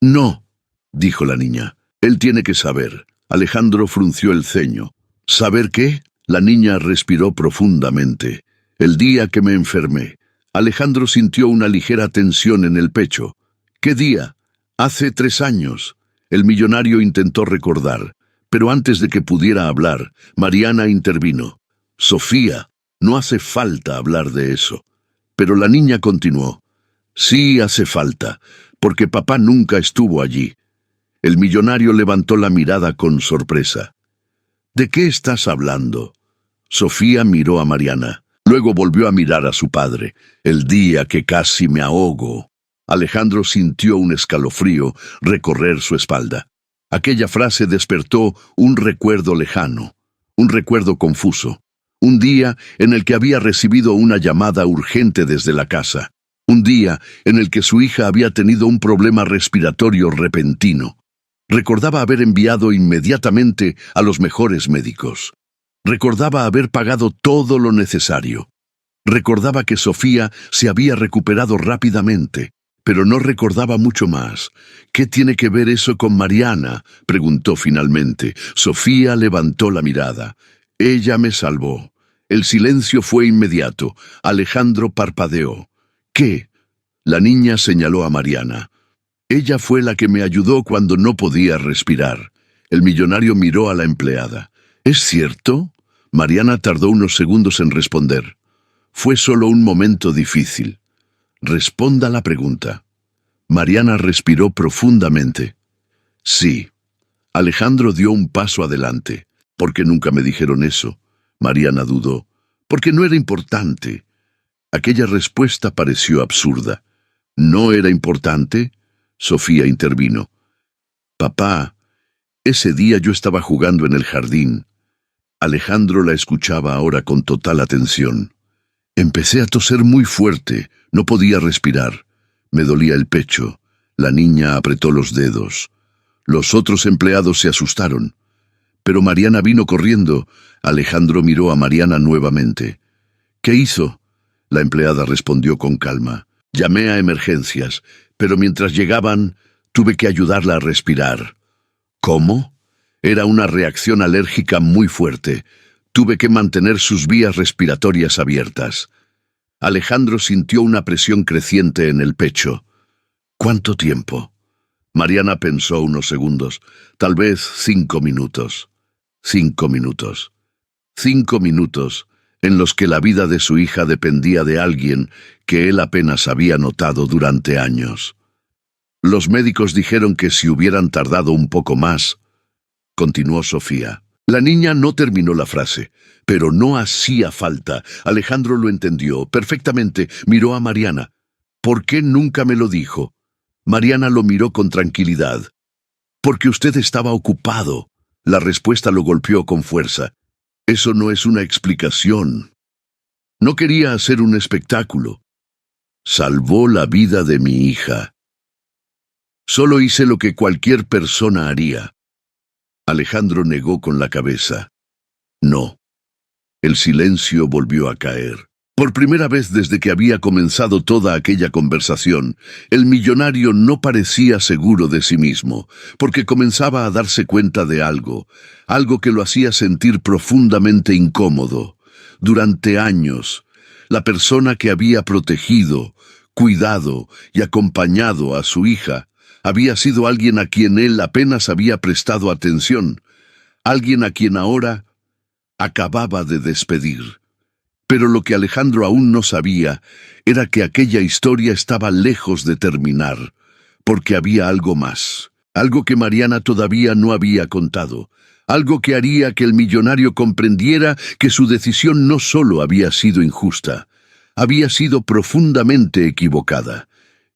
No, dijo la niña. Él tiene que saber. Alejandro frunció el ceño. ¿Saber qué? La niña respiró profundamente. El día que me enfermé. Alejandro sintió una ligera tensión en el pecho. ¿Qué día? Hace 3 años. El millonario intentó recordar, pero antes de que pudiera hablar, Mariana intervino. Sofía, no hace falta hablar de eso. Pero la niña continuó. Sí hace falta, porque papá nunca estuvo allí. El millonario levantó la mirada con sorpresa. ¿De qué estás hablando? Sofía miró a Mariana. Luego volvió a mirar a su padre. El día que casi me ahogo. Alejandro sintió un escalofrío recorrer su espalda. Aquella frase despertó un recuerdo lejano, un recuerdo confuso. Un día en el que había recibido una llamada urgente desde la casa. Un día en el que su hija había tenido un problema respiratorio repentino. Recordaba haber enviado inmediatamente a los mejores médicos. Recordaba haber pagado todo lo necesario. Recordaba que Sofía se había recuperado rápidamente, pero no recordaba mucho más. ¿Qué tiene que ver eso con Mariana?, preguntó finalmente. Sofía levantó la mirada. Ella me salvó. El silencio fue inmediato. Alejandro parpadeó. ¿Qué? La niña señaló a Mariana. Ella fue la que me ayudó cuando no podía respirar. El millonario miró a la empleada. ¿Es cierto? Mariana tardó unos segundos en responder. Fue solo un momento difícil. Responda la pregunta. Mariana respiró profundamente. Sí. Alejandro dio un paso adelante. ¿Por qué nunca me dijeron eso? Mariana dudó. Porque no era importante. Aquella respuesta pareció absurda. ¿No era importante? Sofía intervino. Papá, ese día yo estaba jugando en el jardín. Alejandro la escuchaba ahora con total atención. Empecé a toser muy fuerte, no podía respirar. Me dolía el pecho. La niña apretó los dedos. Los otros empleados se asustaron. Pero Mariana vino corriendo. Alejandro miró a Mariana nuevamente. ¿Qué hizo? La empleada respondió con calma. Llamé a emergencias, pero mientras llegaban, tuve que ayudarla a respirar. ¿Cómo? Era una reacción alérgica muy fuerte. Tuve que mantener sus vías respiratorias abiertas. Alejandro sintió una presión creciente en el pecho. ¿Cuánto tiempo? Mariana pensó unos segundos. Tal vez 5 minutos. 5 minutos. 5 minutos en los que la vida de su hija dependía de alguien que él apenas había notado durante años. Los médicos dijeron que si hubieran tardado un poco más, continuó Sofía. La niña no terminó la frase, pero no hacía falta. Alejandro lo entendió perfectamente. Miró a Mariana. ¿Por qué nunca me lo dijo? Mariana lo miró con tranquilidad. Porque usted estaba ocupado. La respuesta lo golpeó con fuerza. Eso no es una explicación. No quería hacer un espectáculo. Salvó la vida de mi hija. Solo hice lo que cualquier persona haría. Alejandro negó con la cabeza. No. El silencio volvió a caer. Por primera vez desde que había comenzado toda aquella conversación, el millonario no parecía seguro de sí mismo, porque comenzaba a darse cuenta de algo que lo hacía sentir profundamente incómodo. Durante años, la persona que había protegido, cuidado y acompañado a su hija había sido alguien a quien él apenas había prestado atención, alguien a quien ahora acababa de despedir. Pero lo que Alejandro aún no sabía era que aquella historia estaba lejos de terminar, porque había algo más, algo que Mariana todavía no había contado, algo que haría que el millonario comprendiera que su decisión no solo había sido injusta, había sido profundamente equivocada,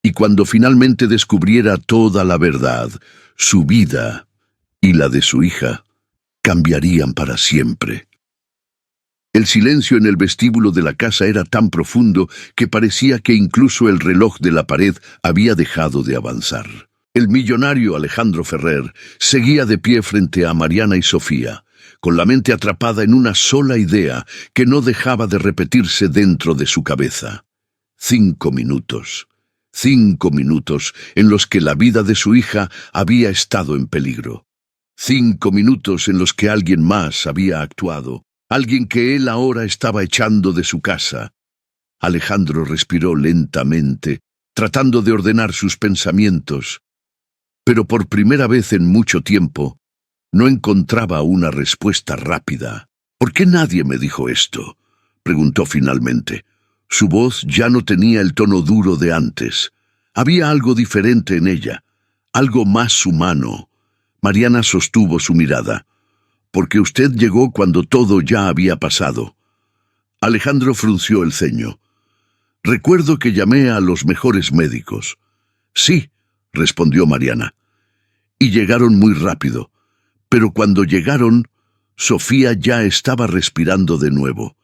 y cuando finalmente descubriera toda la verdad, su vida y la de su hija cambiarían para siempre. El silencio en el vestíbulo de la casa era tan profundo que parecía que incluso el reloj de la pared había dejado de avanzar. El millonario Alejandro Ferrer seguía de pie frente a Mariana y Sofía, con la mente atrapada en una sola idea que no dejaba de repetirse dentro de su cabeza. 5 minutos. 5 minutos en los que la vida de su hija había estado en peligro. 5 minutos en los que alguien más había actuado, alguien que él ahora estaba echando de su casa. Alejandro respiró lentamente, tratando de ordenar sus pensamientos, pero por primera vez en mucho tiempo no encontraba una respuesta rápida. ¿Por qué nadie me dijo esto?, preguntó finalmente. Su voz ya no tenía el tono duro de antes. Había algo diferente en ella, algo más humano. Mariana sostuvo su mirada. «Porque usted llegó cuando todo ya había pasado». Alejandro frunció el ceño. «Recuerdo que llamé a los mejores médicos». «Sí», respondió Mariana. «Y llegaron muy rápido. Pero cuando llegaron, Sofía ya estaba respirando de nuevo».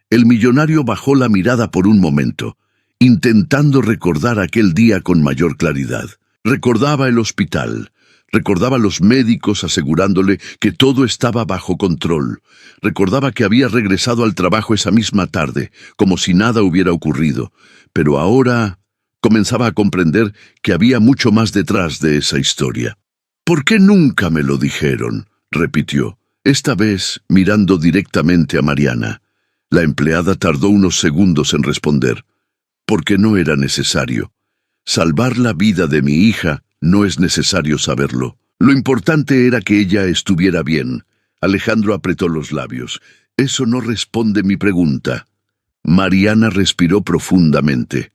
El millonario bajó la mirada por un momento, intentando recordar aquel día con mayor claridad. Recordaba el hospital, recordaba los médicos asegurándole que todo estaba bajo control, recordaba que había regresado al trabajo esa misma tarde, como si nada hubiera ocurrido, pero ahora comenzaba a comprender que había mucho más detrás de esa historia. «¿Por qué nunca me lo dijeron?», repitió, esta vez mirando directamente a Mariana. La empleada tardó unos segundos en responder. «Porque no era necesario. Salvar la vida de mi hija no es necesario saberlo. Lo importante era que ella estuviera bien». Alejandro apretó los labios. «Eso no responde mi pregunta». Mariana respiró profundamente.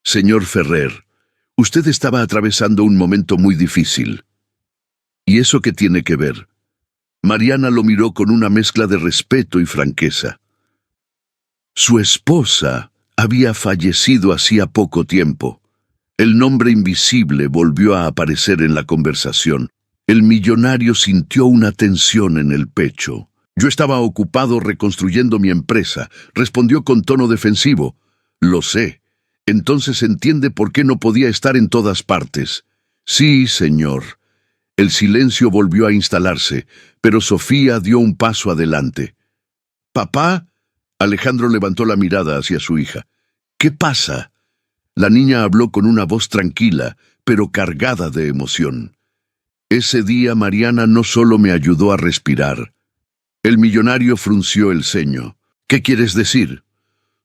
«Señor Ferrer, usted estaba atravesando un momento muy difícil». «¿Y eso qué tiene que ver?». Mariana lo miró con una mezcla de respeto y franqueza. Su esposa había fallecido hacía poco tiempo. El nombre invisible volvió a aparecer en la conversación. El millonario sintió una tensión en el pecho. «Yo estaba ocupado reconstruyendo mi empresa», respondió con tono defensivo. «Lo sé. Entonces entiende por qué no podía estar en todas partes». «Sí, señor». El silencio volvió a instalarse, pero Sofía dio un paso adelante. «¿Papá?». Alejandro levantó la mirada hacia su hija. «¿Qué pasa?». La niña habló con una voz tranquila, pero cargada de emoción. «Ese día Mariana no solo me ayudó a respirar». El millonario frunció el ceño. «¿Qué quieres decir?».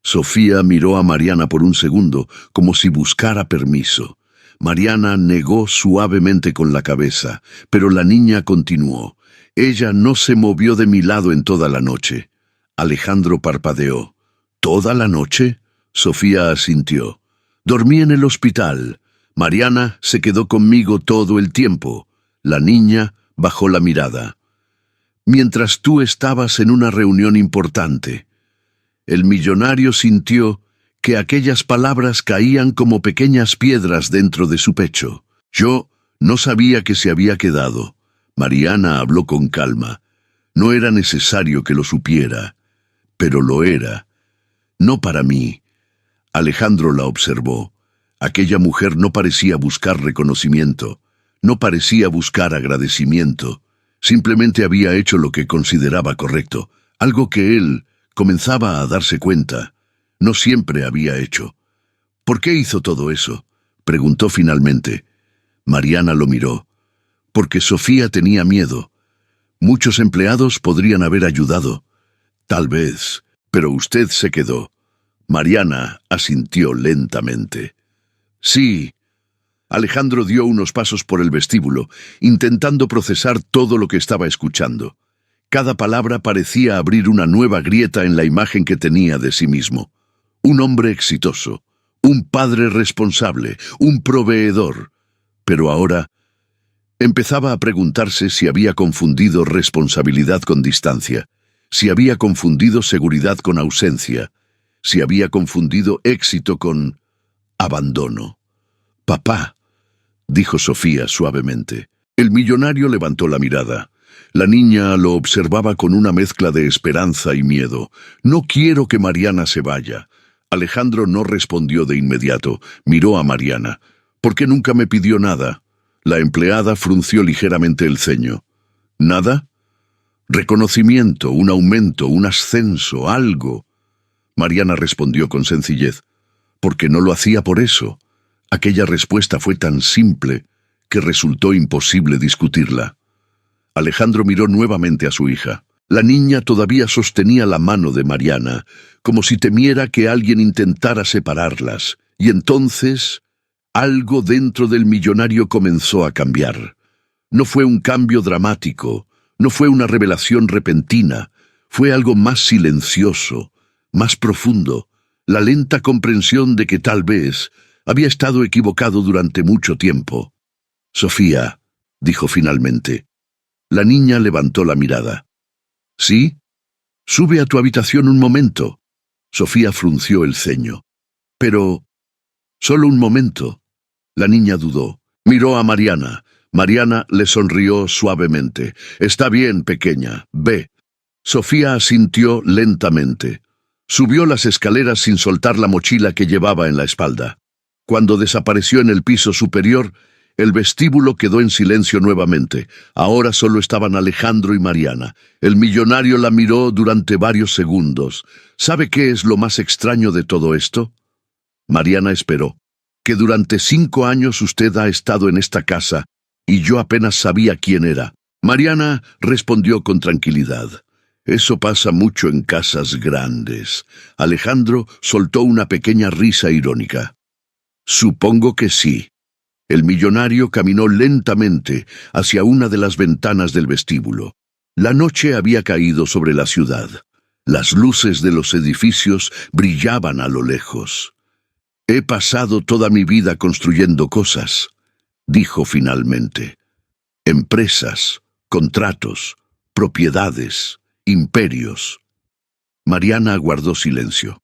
Sofía miró a Mariana por un segundo, como si buscara permiso. Mariana negó suavemente con la cabeza, pero la niña continuó. «Ella no se movió de mi lado en toda la noche». Alejandro parpadeó. «¿Toda la noche?». Sofía asintió. «Dormí en el hospital. Mariana se quedó conmigo todo el tiempo». La niña bajó la mirada. «Mientras tú estabas en una reunión importante». El millonario sintió que aquellas palabras caían como pequeñas piedras dentro de su pecho. «Yo no sabía que se había quedado». Mariana habló con calma. «No era necesario que lo supiera, pero lo era. No para mí». Alejandro la observó. Aquella mujer no parecía buscar reconocimiento, no parecía buscar agradecimiento. Simplemente había hecho lo que consideraba correcto, algo que él comenzaba a darse cuenta. No siempre había hecho. «¿Por qué hizo todo eso?», preguntó finalmente. Mariana lo miró. «Porque Sofía tenía miedo. Muchos empleados podrían haber ayudado. Tal vez, pero usted se quedó». Mariana asintió lentamente. «Sí». Alejandro dio unos pasos por el vestíbulo, intentando procesar todo lo que estaba escuchando. Cada palabra parecía abrir una nueva grieta en la imagen que tenía de sí mismo. Un hombre exitoso, un padre responsable, un proveedor. Pero ahora empezaba a preguntarse si había confundido responsabilidad con distancia, si había confundido seguridad con ausencia, si había confundido éxito con abandono. «Papá», dijo Sofía suavemente. El millonario levantó la mirada. La niña lo observaba con una mezcla de esperanza y miedo. «No quiero que Mariana se vaya». Alejandro no respondió de inmediato. Miró a Mariana. «¿Por qué nunca me pidió nada?». La empleada frunció ligeramente el ceño. «¿Nada?». «Reconocimiento, un aumento, un ascenso, algo». Mariana respondió con sencillez. «Porque no lo hacía por eso». Aquella respuesta fue tan simple que resultó imposible discutirla. Alejandro miró nuevamente a su hija. La niña todavía sostenía la mano de Mariana, como si temiera que alguien intentara separarlas, y entonces algo dentro del millonario comenzó a cambiar. No fue un cambio dramático, no fue una revelación repentina, fue algo más silencioso, más profundo, la lenta comprensión de que tal vez había estado equivocado durante mucho tiempo. «Sofía», dijo finalmente. La niña levantó la mirada. «¿Sí? Sube a tu habitación un momento». Sofía frunció el ceño. «Pero... solo un momento». La niña dudó. Miró a Mariana. Mariana le sonrió suavemente. «Está bien, pequeña, ve». Sofía asintió lentamente. Subió las escaleras sin soltar la mochila que llevaba en la espalda. Cuando desapareció en el piso superior, el vestíbulo quedó en silencio nuevamente. Ahora solo estaban Alejandro y Mariana. El millonario la miró durante varios segundos. ¿Sabe qué es lo más extraño de todo esto? Mariana esperó. Que durante 5 años usted ha estado en esta casa y yo apenas sabía quién era. Mariana respondió con tranquilidad. Eso pasa mucho en casas grandes. Alejandro soltó una pequeña risa irónica. Supongo que sí. El millonario caminó lentamente hacia una de las ventanas del vestíbulo. La noche había caído sobre la ciudad. Las luces de los edificios brillaban a lo lejos. «He pasado toda mi vida construyendo cosas», dijo finalmente. «Empresas, contratos, propiedades, imperios». Mariana guardó silencio.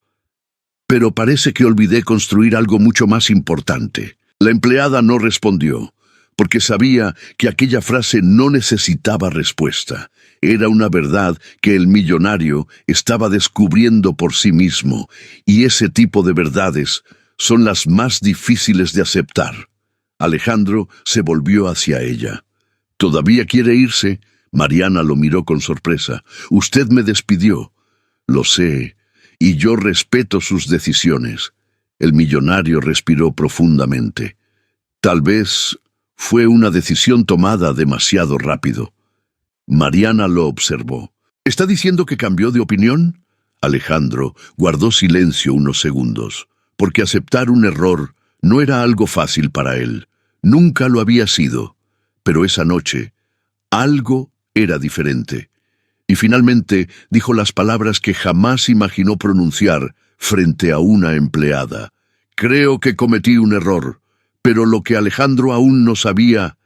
«Pero parece que olvidé construir algo mucho más importante». La empleada no respondió, porque sabía que aquella frase no necesitaba respuesta. Era una verdad que el millonario estaba descubriendo por sí mismo, y ese tipo de verdades son las más difíciles de aceptar. Alejandro se volvió hacia ella. «¿Todavía quiere irse?» Mariana lo miró con sorpresa. «Usted me despidió». «Lo sé, y yo respeto sus decisiones». El millonario respiró profundamente. Tal vez fue una decisión tomada demasiado rápido. Mariana lo observó. ¿Está diciendo que cambió de opinión? Alejandro guardó silencio unos segundos, porque aceptar un error no era algo fácil para él. Nunca lo había sido. Pero esa noche, algo era diferente. Y finalmente dijo las palabras que jamás imaginó pronunciar frente a una empleada. «Creo que cometí un error», pero lo que Alejandro aún no sabía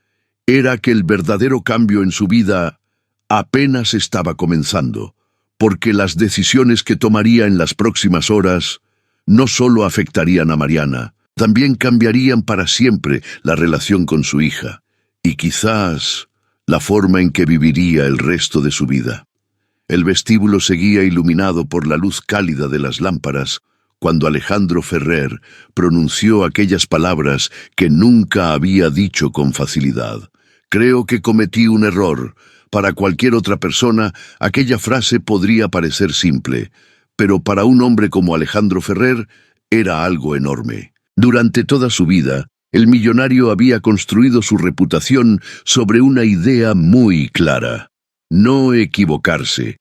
era que el verdadero cambio en su vida apenas estaba comenzando, porque las decisiones que tomaría en las próximas horas no solo afectarían a Mariana, también cambiarían para siempre la relación con su hija, y quizás la forma en que viviría el resto de su vida. El vestíbulo seguía iluminado por la luz cálida de las lámparas, cuando Alejandro Ferrer pronunció aquellas palabras que nunca había dicho con facilidad. «Creo que cometí un error». Para cualquier otra persona, aquella frase podría parecer simple, pero para un hombre como Alejandro Ferrer era algo enorme. Durante toda su vida, el millonario había construido su reputación sobre una idea muy clara: no equivocarse.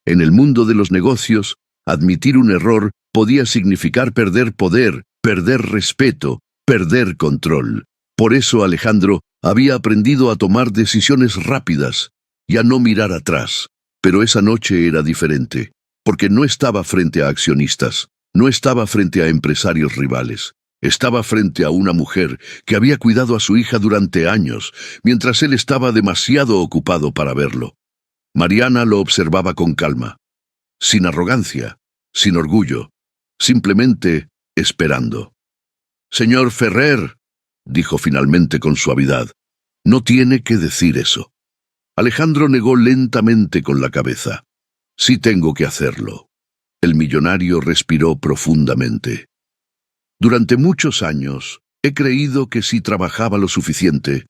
En el mundo de los negocios, admitir un error podía significar perder poder, perder respeto, perder control. Por eso Alejandro había aprendido a tomar decisiones rápidas y a no mirar atrás. Pero esa noche era diferente, porque no estaba frente a accionistas, no estaba frente a empresarios rivales. Estaba frente a una mujer que había cuidado a su hija durante años, mientras él estaba demasiado ocupado para verlo. Mariana lo observaba con calma, sin arrogancia, sin orgullo, simplemente esperando. «Señor Ferrer», dijo finalmente con suavidad, «no tiene que decir eso». Alejandro negó lentamente con la cabeza. «Sí tengo que hacerlo». El millonario respiró profundamente. «Durante muchos años he creído que si trabajaba lo suficiente,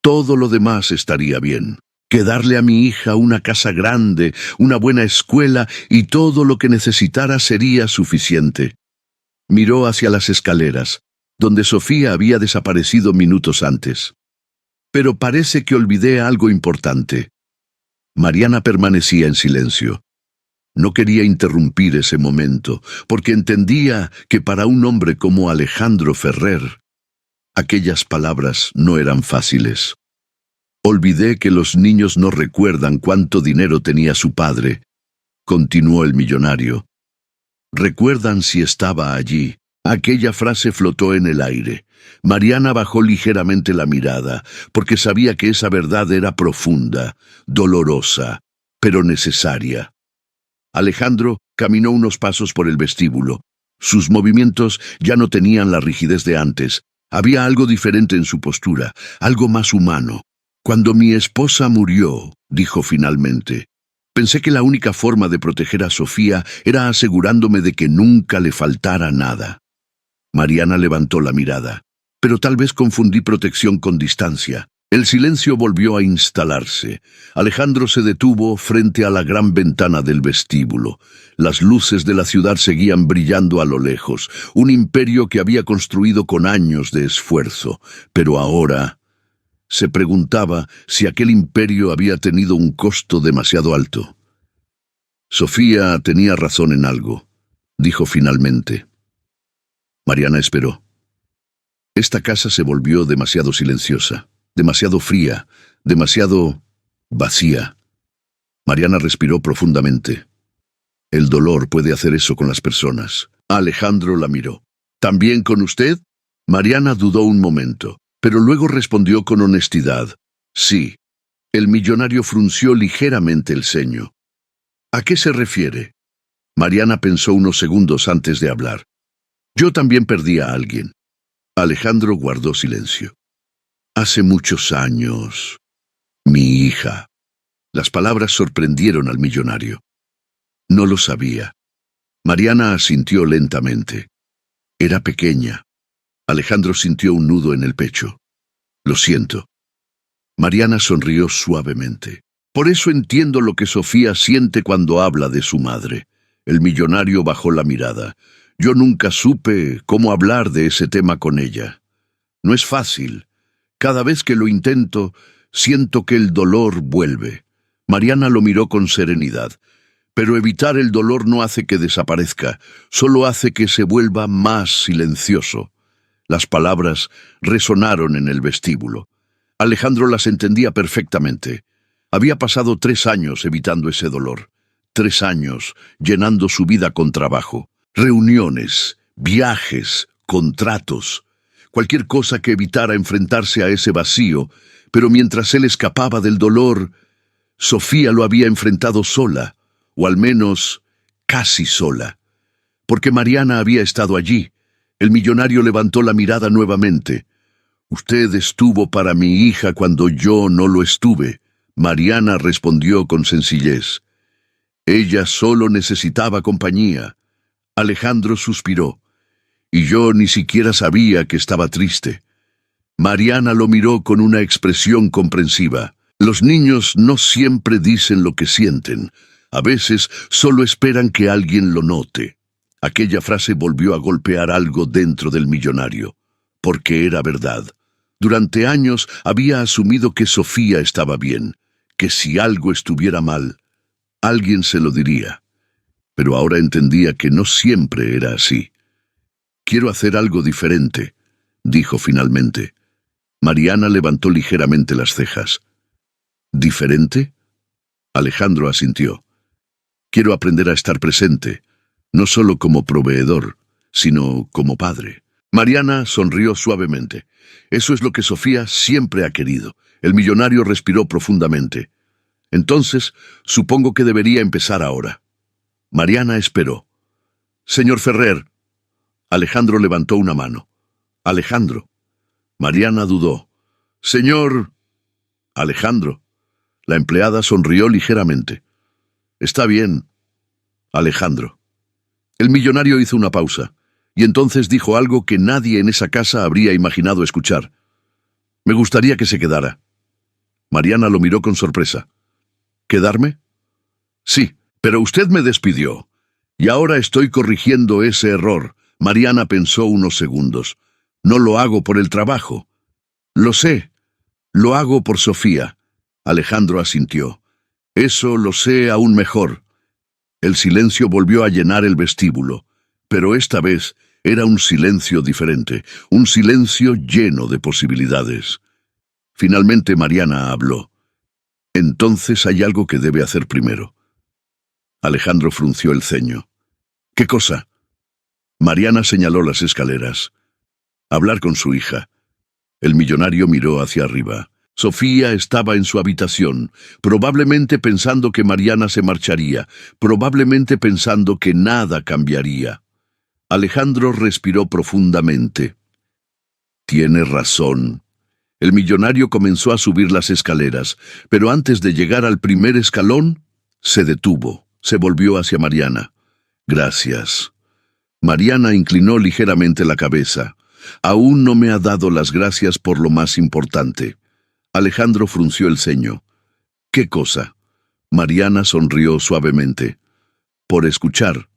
todo lo demás estaría bien. Que darle a mi hija una casa grande, una buena escuela y todo lo que necesitara sería suficiente». Miró hacia las escaleras. donde Sofía había desaparecido minutos antes. Pero parece que olvidé algo importante. Mariana permanecía en silencio. No quería interrumpir ese momento, porque entendía que para un hombre como Alejandro Ferrer, aquellas palabras no eran fáciles. Olvidé que los niños no recuerdan cuánto dinero tenía su padre, continuó el millonario. Recuerdan si estaba allí. Aquella frase flotó en el aire. Mariana bajó ligeramente la mirada, porque sabía que esa verdad era profunda, dolorosa, pero necesaria. Alejandro caminó unos pasos por el vestíbulo. Sus movimientos ya no tenían la rigidez de antes. Había algo diferente en su postura, algo más humano. Cuando mi esposa murió, dijo finalmente, pensé que la única forma de proteger a Sofía era asegurándome de que nunca le faltara nada. Mariana levantó la mirada, pero tal vez confundí protección con distancia. El silencio volvió a instalarse. Alejandro se detuvo frente a la gran ventana del vestíbulo. Las luces de la ciudad seguían brillando a lo lejos, un imperio que había construido con años de esfuerzo. Pero ahora se preguntaba si aquel imperio había tenido un costo demasiado alto. Sofía tenía razón en algo, dijo finalmente. Mariana esperó. Esta casa se volvió demasiado silenciosa, demasiado fría, demasiado vacía. Mariana respiró profundamente. El dolor puede hacer eso con las personas. Alejandro la miró. ¿También con usted? Mariana dudó un momento, pero luego respondió con honestidad. Sí. El millonario frunció ligeramente el ceño. ¿A qué se refiere? Mariana pensó unos segundos antes de hablar. Yo también perdí a alguien. Alejandro guardó silencio. Hace muchos años. Mi hija. Las palabras sorprendieron al millonario. No lo sabía. Mariana asintió lentamente. Era pequeña. Alejandro sintió un nudo en el pecho. Lo siento. Mariana sonrió suavemente. Por eso entiendo lo que Sofía siente cuando habla de su madre. El millonario bajó la mirada. Yo nunca supe cómo hablar de ese tema con ella. No es fácil. Cada vez que lo intento, siento que el dolor vuelve. Mariana lo miró con serenidad. Pero evitar el dolor no hace que desaparezca, solo hace que se vuelva más silencioso. Las palabras resonaron en el vestíbulo. Alejandro las entendía perfectamente. Había pasado 3 años evitando ese dolor. 3 años llenando su vida con trabajo. Reuniones, viajes, contratos, cualquier cosa que evitara enfrentarse a ese vacío, pero mientras él escapaba del dolor, Sofía lo había enfrentado sola, o al menos casi sola, porque Mariana había estado allí. El millonario levantó la mirada nuevamente. Usted estuvo para mi hija cuando yo no lo estuve. Mariana respondió con sencillez. Ella solo necesitaba compañía. Alejandro suspiró, y yo ni siquiera sabía que estaba triste. Mariana lo miró con una expresión comprensiva. Los niños no siempre dicen lo que sienten. A veces solo esperan que alguien lo note. Aquella frase volvió a golpear algo dentro del millonario, porque era verdad. Durante años había asumido que Sofía estaba bien, que si algo estuviera mal, alguien se lo diría. Pero ahora entendía que no siempre era así. Quiero hacer algo diferente, dijo finalmente. Mariana levantó ligeramente las cejas. ¿Diferente? Alejandro asintió. Quiero aprender a estar presente, no solo como proveedor, sino como padre. Mariana sonrió suavemente. Eso es lo que Sofía siempre ha querido. El millonario respiró profundamente. Entonces, supongo que debería empezar ahora. Mariana esperó. Señor Ferrer. Alejandro levantó una mano. Alejandro. Mariana dudó. Señor... Alejandro. La empleada sonrió ligeramente. Está bien, Alejandro. El millonario hizo una pausa, y entonces dijo algo que nadie en esa casa habría imaginado escuchar. Me gustaría que se quedara. Mariana lo miró con sorpresa. ¿Quedarme? Sí, pero usted me despidió. Y ahora estoy corrigiendo ese error. Mariana pensó unos segundos. No lo hago por el trabajo. Lo sé. Lo hago por Sofía. Alejandro asintió. Eso lo sé aún mejor. El silencio volvió a llenar el vestíbulo, pero esta vez era un silencio diferente, un silencio lleno de posibilidades. Finalmente Mariana habló. Entonces hay algo que debe hacer primero. Alejandro frunció el ceño. ¿Qué cosa? Mariana señaló las escaleras. Hablar con su hija. El millonario miró hacia arriba. Sofía estaba en su habitación, probablemente pensando que Mariana se marcharía, probablemente pensando que nada cambiaría. Alejandro respiró profundamente. Tiene razón. El millonario comenzó a subir las escaleras, pero antes de llegar al primer escalón, se detuvo, se volvió hacia Mariana. Gracias. Mariana inclinó ligeramente la cabeza. Aún no me ha dado las gracias por lo más importante. Alejandro frunció el ceño. ¿Qué cosa? Mariana sonrió suavemente. Por escuchar.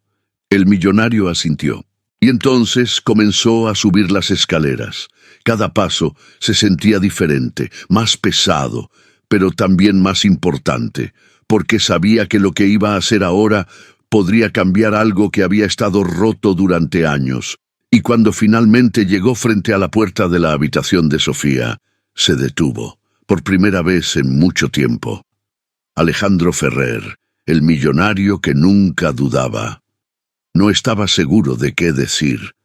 El millonario asintió. Y entonces comenzó a subir las escaleras. Cada paso se sentía diferente, más pesado, pero también más importante, porque sabía que lo que iba a hacer ahora podría cambiar algo que había estado roto durante años. Y cuando finalmente llegó frente a la puerta de la habitación de Sofía, se detuvo, por primera vez en mucho tiempo. Alejandro Ferrer, el millonario que nunca dudaba. No estaba seguro de qué decir,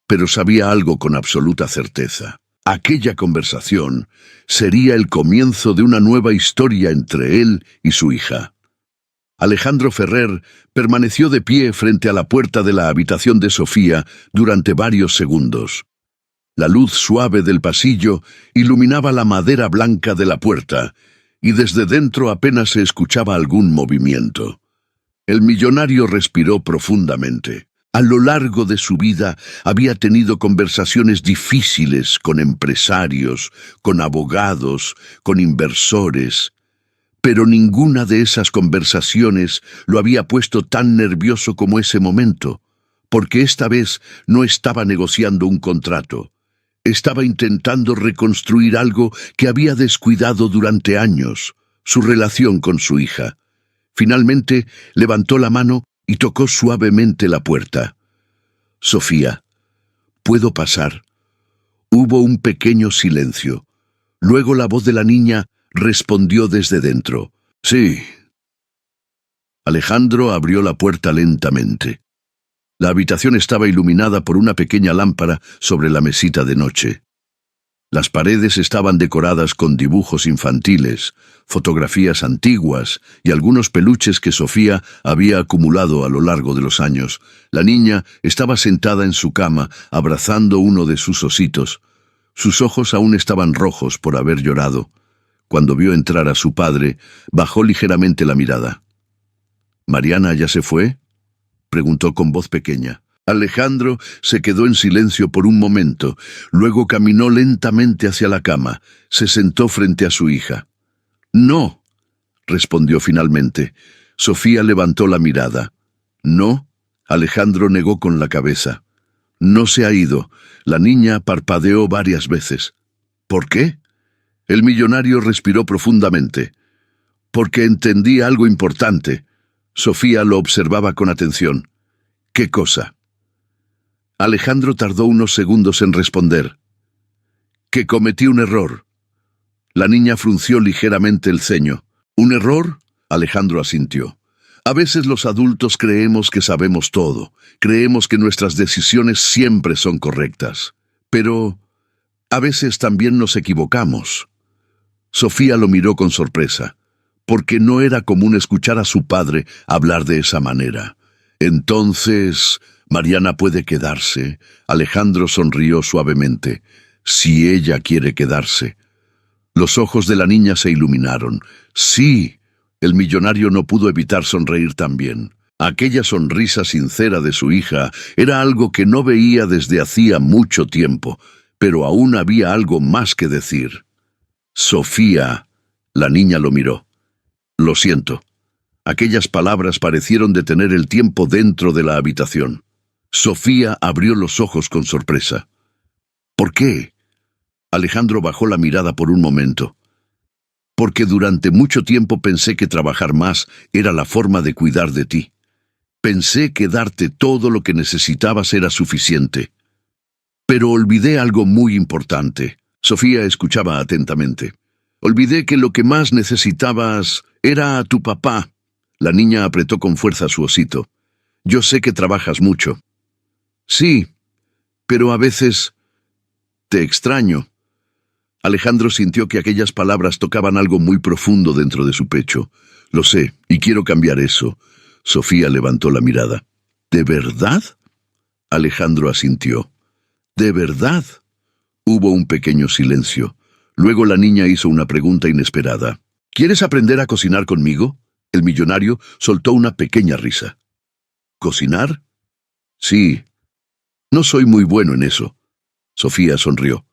pero sabía algo con absoluta certeza. Aquella conversación sería el comienzo de una nueva historia entre él y su hija. Alejandro Ferrer permaneció de pie frente a la puerta de la habitación de Sofía durante varios segundos. La luz suave del pasillo iluminaba la madera blanca de la puerta, y desde dentro apenas se escuchaba algún movimiento. El millonario respiró profundamente. A lo largo de su vida había tenido conversaciones difíciles con empresarios, con abogados, con inversores, pero ninguna de esas conversaciones lo había puesto tan nervioso como ese momento, porque esta vez no estaba negociando un contrato. Estaba intentando reconstruir algo que había descuidado durante años, su relación con su hija. Finalmente levantó la mano y tocó suavemente la puerta. Sofía, ¿puedo pasar? Hubo un pequeño silencio. Luego la voz de la niña respondió desde dentro. Sí. Alejandro abrió la puerta lentamente. La habitación estaba iluminada por una pequeña lámpara sobre la mesita de noche. Las paredes estaban decoradas con dibujos infantiles, fotografías antiguas y algunos peluches que Sofía había acumulado a lo largo de los años. La niña estaba sentada en su cama, abrazando uno de sus ositos. Sus ojos aún estaban rojos por haber llorado. Cuando vio entrar a su padre, bajó ligeramente la mirada. ¿Mariana ya se fue?, preguntó con voz pequeña. Alejandro se quedó en silencio por un momento, luego caminó lentamente hacia la cama, se sentó frente a su hija. «No», respondió finalmente. Sofía levantó la mirada. «No», Alejandro negó con la cabeza. «No se ha ido». La niña parpadeó varias veces. «¿Por qué?» El millonario respiró profundamente. «Porque entendí algo importante». Sofía lo observaba con atención. «¿Qué cosa?» Alejandro tardó unos segundos en responder. «Que cometí un error». La niña frunció ligeramente el ceño. «¿Un error?» Alejandro asintió. «A veces los adultos creemos que sabemos todo, creemos que nuestras decisiones siempre son correctas. Pero a veces también nos equivocamos». Sofía lo miró con sorpresa, porque no era común escuchar a su padre hablar de esa manera. «Entonces, Mariana puede quedarse». Alejandro sonrió suavemente. «Si ella quiere quedarse». Los ojos de la niña se iluminaron. «Sí». El millonario no pudo evitar sonreír también. Aquella sonrisa sincera de su hija era algo que no veía desde hacía mucho tiempo, pero aún había algo más que decir. «Sofía». La niña lo miró. «Lo siento». Aquellas palabras parecieron detener el tiempo dentro de la habitación. Sofía abrió los ojos con sorpresa. ¿Por qué? Alejandro bajó la mirada por un momento. Porque durante mucho tiempo pensé que trabajar más era la forma de cuidar de ti. Pensé que darte todo lo que necesitabas era suficiente. Pero olvidé algo muy importante. Sofía escuchaba atentamente. Olvidé que lo que más necesitabas era a tu papá. La niña apretó con fuerza su osito. Yo sé que trabajas mucho. Sí, pero a veces te extraño. Alejandro sintió que aquellas palabras tocaban algo muy profundo dentro de su pecho. Lo sé, y quiero cambiar eso. Sofía levantó la mirada. ¿De verdad? Alejandro asintió. ¿De verdad? Hubo un pequeño silencio. Luego la niña hizo una pregunta inesperada. ¿Quieres aprender a cocinar conmigo? El millonario soltó una pequeña risa. ¿Cocinar? Sí. No soy muy bueno en eso. Sofía sonrió.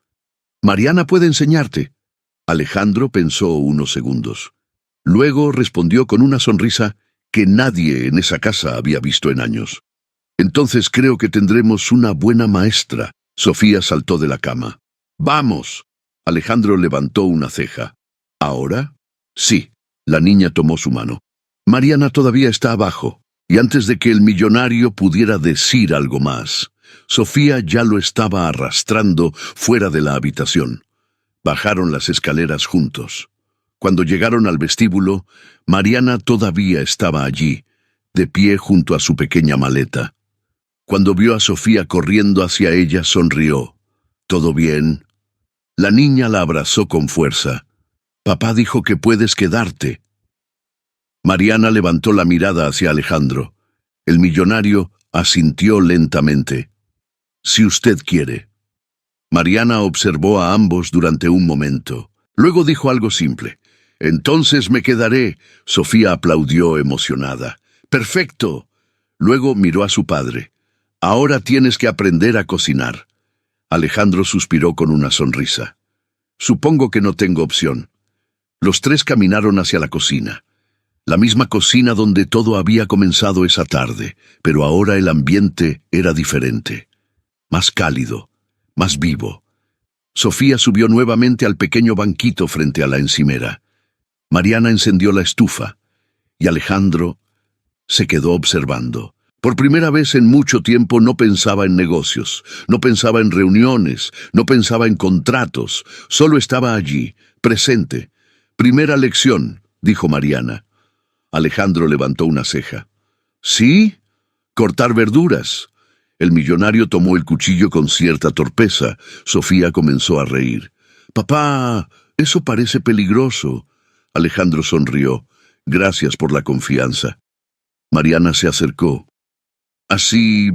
Mariana puede enseñarte. Alejandro pensó unos segundos. Luego respondió con una sonrisa que nadie en esa casa había visto en años. Entonces creo que tendremos una buena maestra. Sofía saltó de la cama. ¡Vamos! Alejandro levantó una ceja. ¿Ahora? Sí. La niña tomó su mano. Mariana todavía está abajo, y antes de que el millonario pudiera decir algo más, Sofía ya lo estaba arrastrando fuera de la habitación. Bajaron las escaleras juntos. Cuando llegaron al vestíbulo, Mariana todavía estaba allí, de pie junto a su pequeña maleta. Cuando vio a Sofía corriendo hacia ella, sonrió. ¿Todo bien? La niña la abrazó con fuerza. Papá dijo que puedes quedarte. Mariana levantó la mirada hacia Alejandro. El millonario asintió lentamente. Si usted quiere. Mariana observó a ambos durante un momento. Luego dijo algo simple. Entonces me quedaré. Sofía aplaudió emocionada. Perfecto. Luego miró a su padre. Ahora tienes que aprender a cocinar. Alejandro suspiró con una sonrisa. Supongo que no tengo opción. Los tres caminaron hacia la cocina. La misma cocina donde todo había comenzado esa tarde, pero ahora el ambiente era diferente. Más cálido, más vivo. Sofía subió nuevamente al pequeño banquito frente a la encimera. Mariana encendió la estufa, y Alejandro se quedó observando. Por primera vez en mucho tiempo no pensaba en negocios, no pensaba en reuniones, no pensaba en contratos, solo estaba allí, presente. Primera lección, dijo Mariana. Alejandro levantó una ceja. ¿Sí? Cortar verduras. El millonario tomó el cuchillo con cierta torpeza. Sofía comenzó a reír. Papá, eso parece peligroso. Alejandro sonrió. Gracias por la confianza. Mariana se acercó. Así,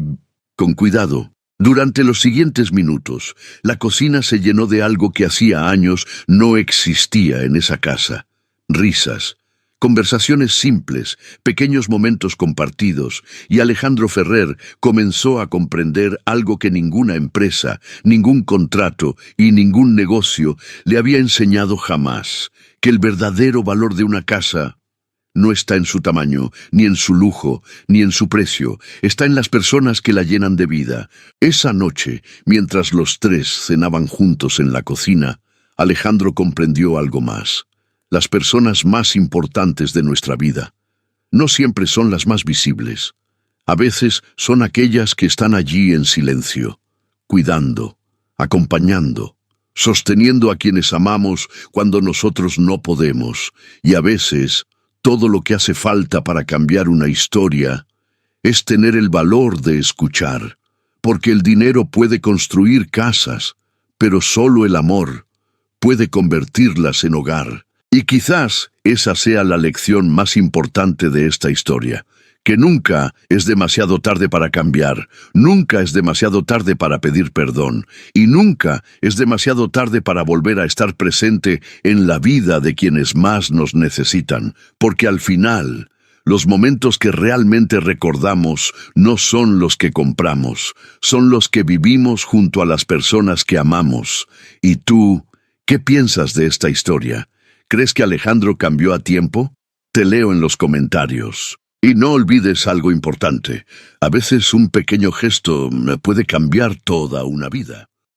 con cuidado. Durante los siguientes minutos, la cocina se llenó de algo que hacía años no existía en esa casa. Risas, conversaciones simples, pequeños momentos compartidos, y Alejandro Ferrer comenzó a comprender algo que ninguna empresa, ningún contrato y ningún negocio le había enseñado jamás, que el verdadero valor de una casa no está en su tamaño, ni en su lujo, ni en su precio. Está en las personas que la llenan de vida. Esa noche, mientras los tres cenaban juntos en la cocina, Alejandro comprendió algo más. Las personas más importantes de nuestra vida no siempre son las más visibles. A veces son aquellas que están allí en silencio, cuidando, acompañando, sosteniendo a quienes amamos cuando nosotros no podemos, y a veces todo lo que hace falta para cambiar una historia es tener el valor de escuchar, porque el dinero puede construir casas, pero solo el amor puede convertirlas en hogar. Y quizás esa sea la lección más importante de esta historia, que nunca es demasiado tarde para cambiar, nunca es demasiado tarde para pedir perdón, y nunca es demasiado tarde para volver a estar presente en la vida de quienes más nos necesitan, porque al final, los momentos que realmente recordamos no son los que compramos, son los que vivimos junto a las personas que amamos. ¿Y tú, qué piensas de esta historia? ¿Crees que Alejandro cambió a tiempo? Te leo en los comentarios. Y no olvides algo importante. A veces un pequeño gesto puede cambiar toda una vida.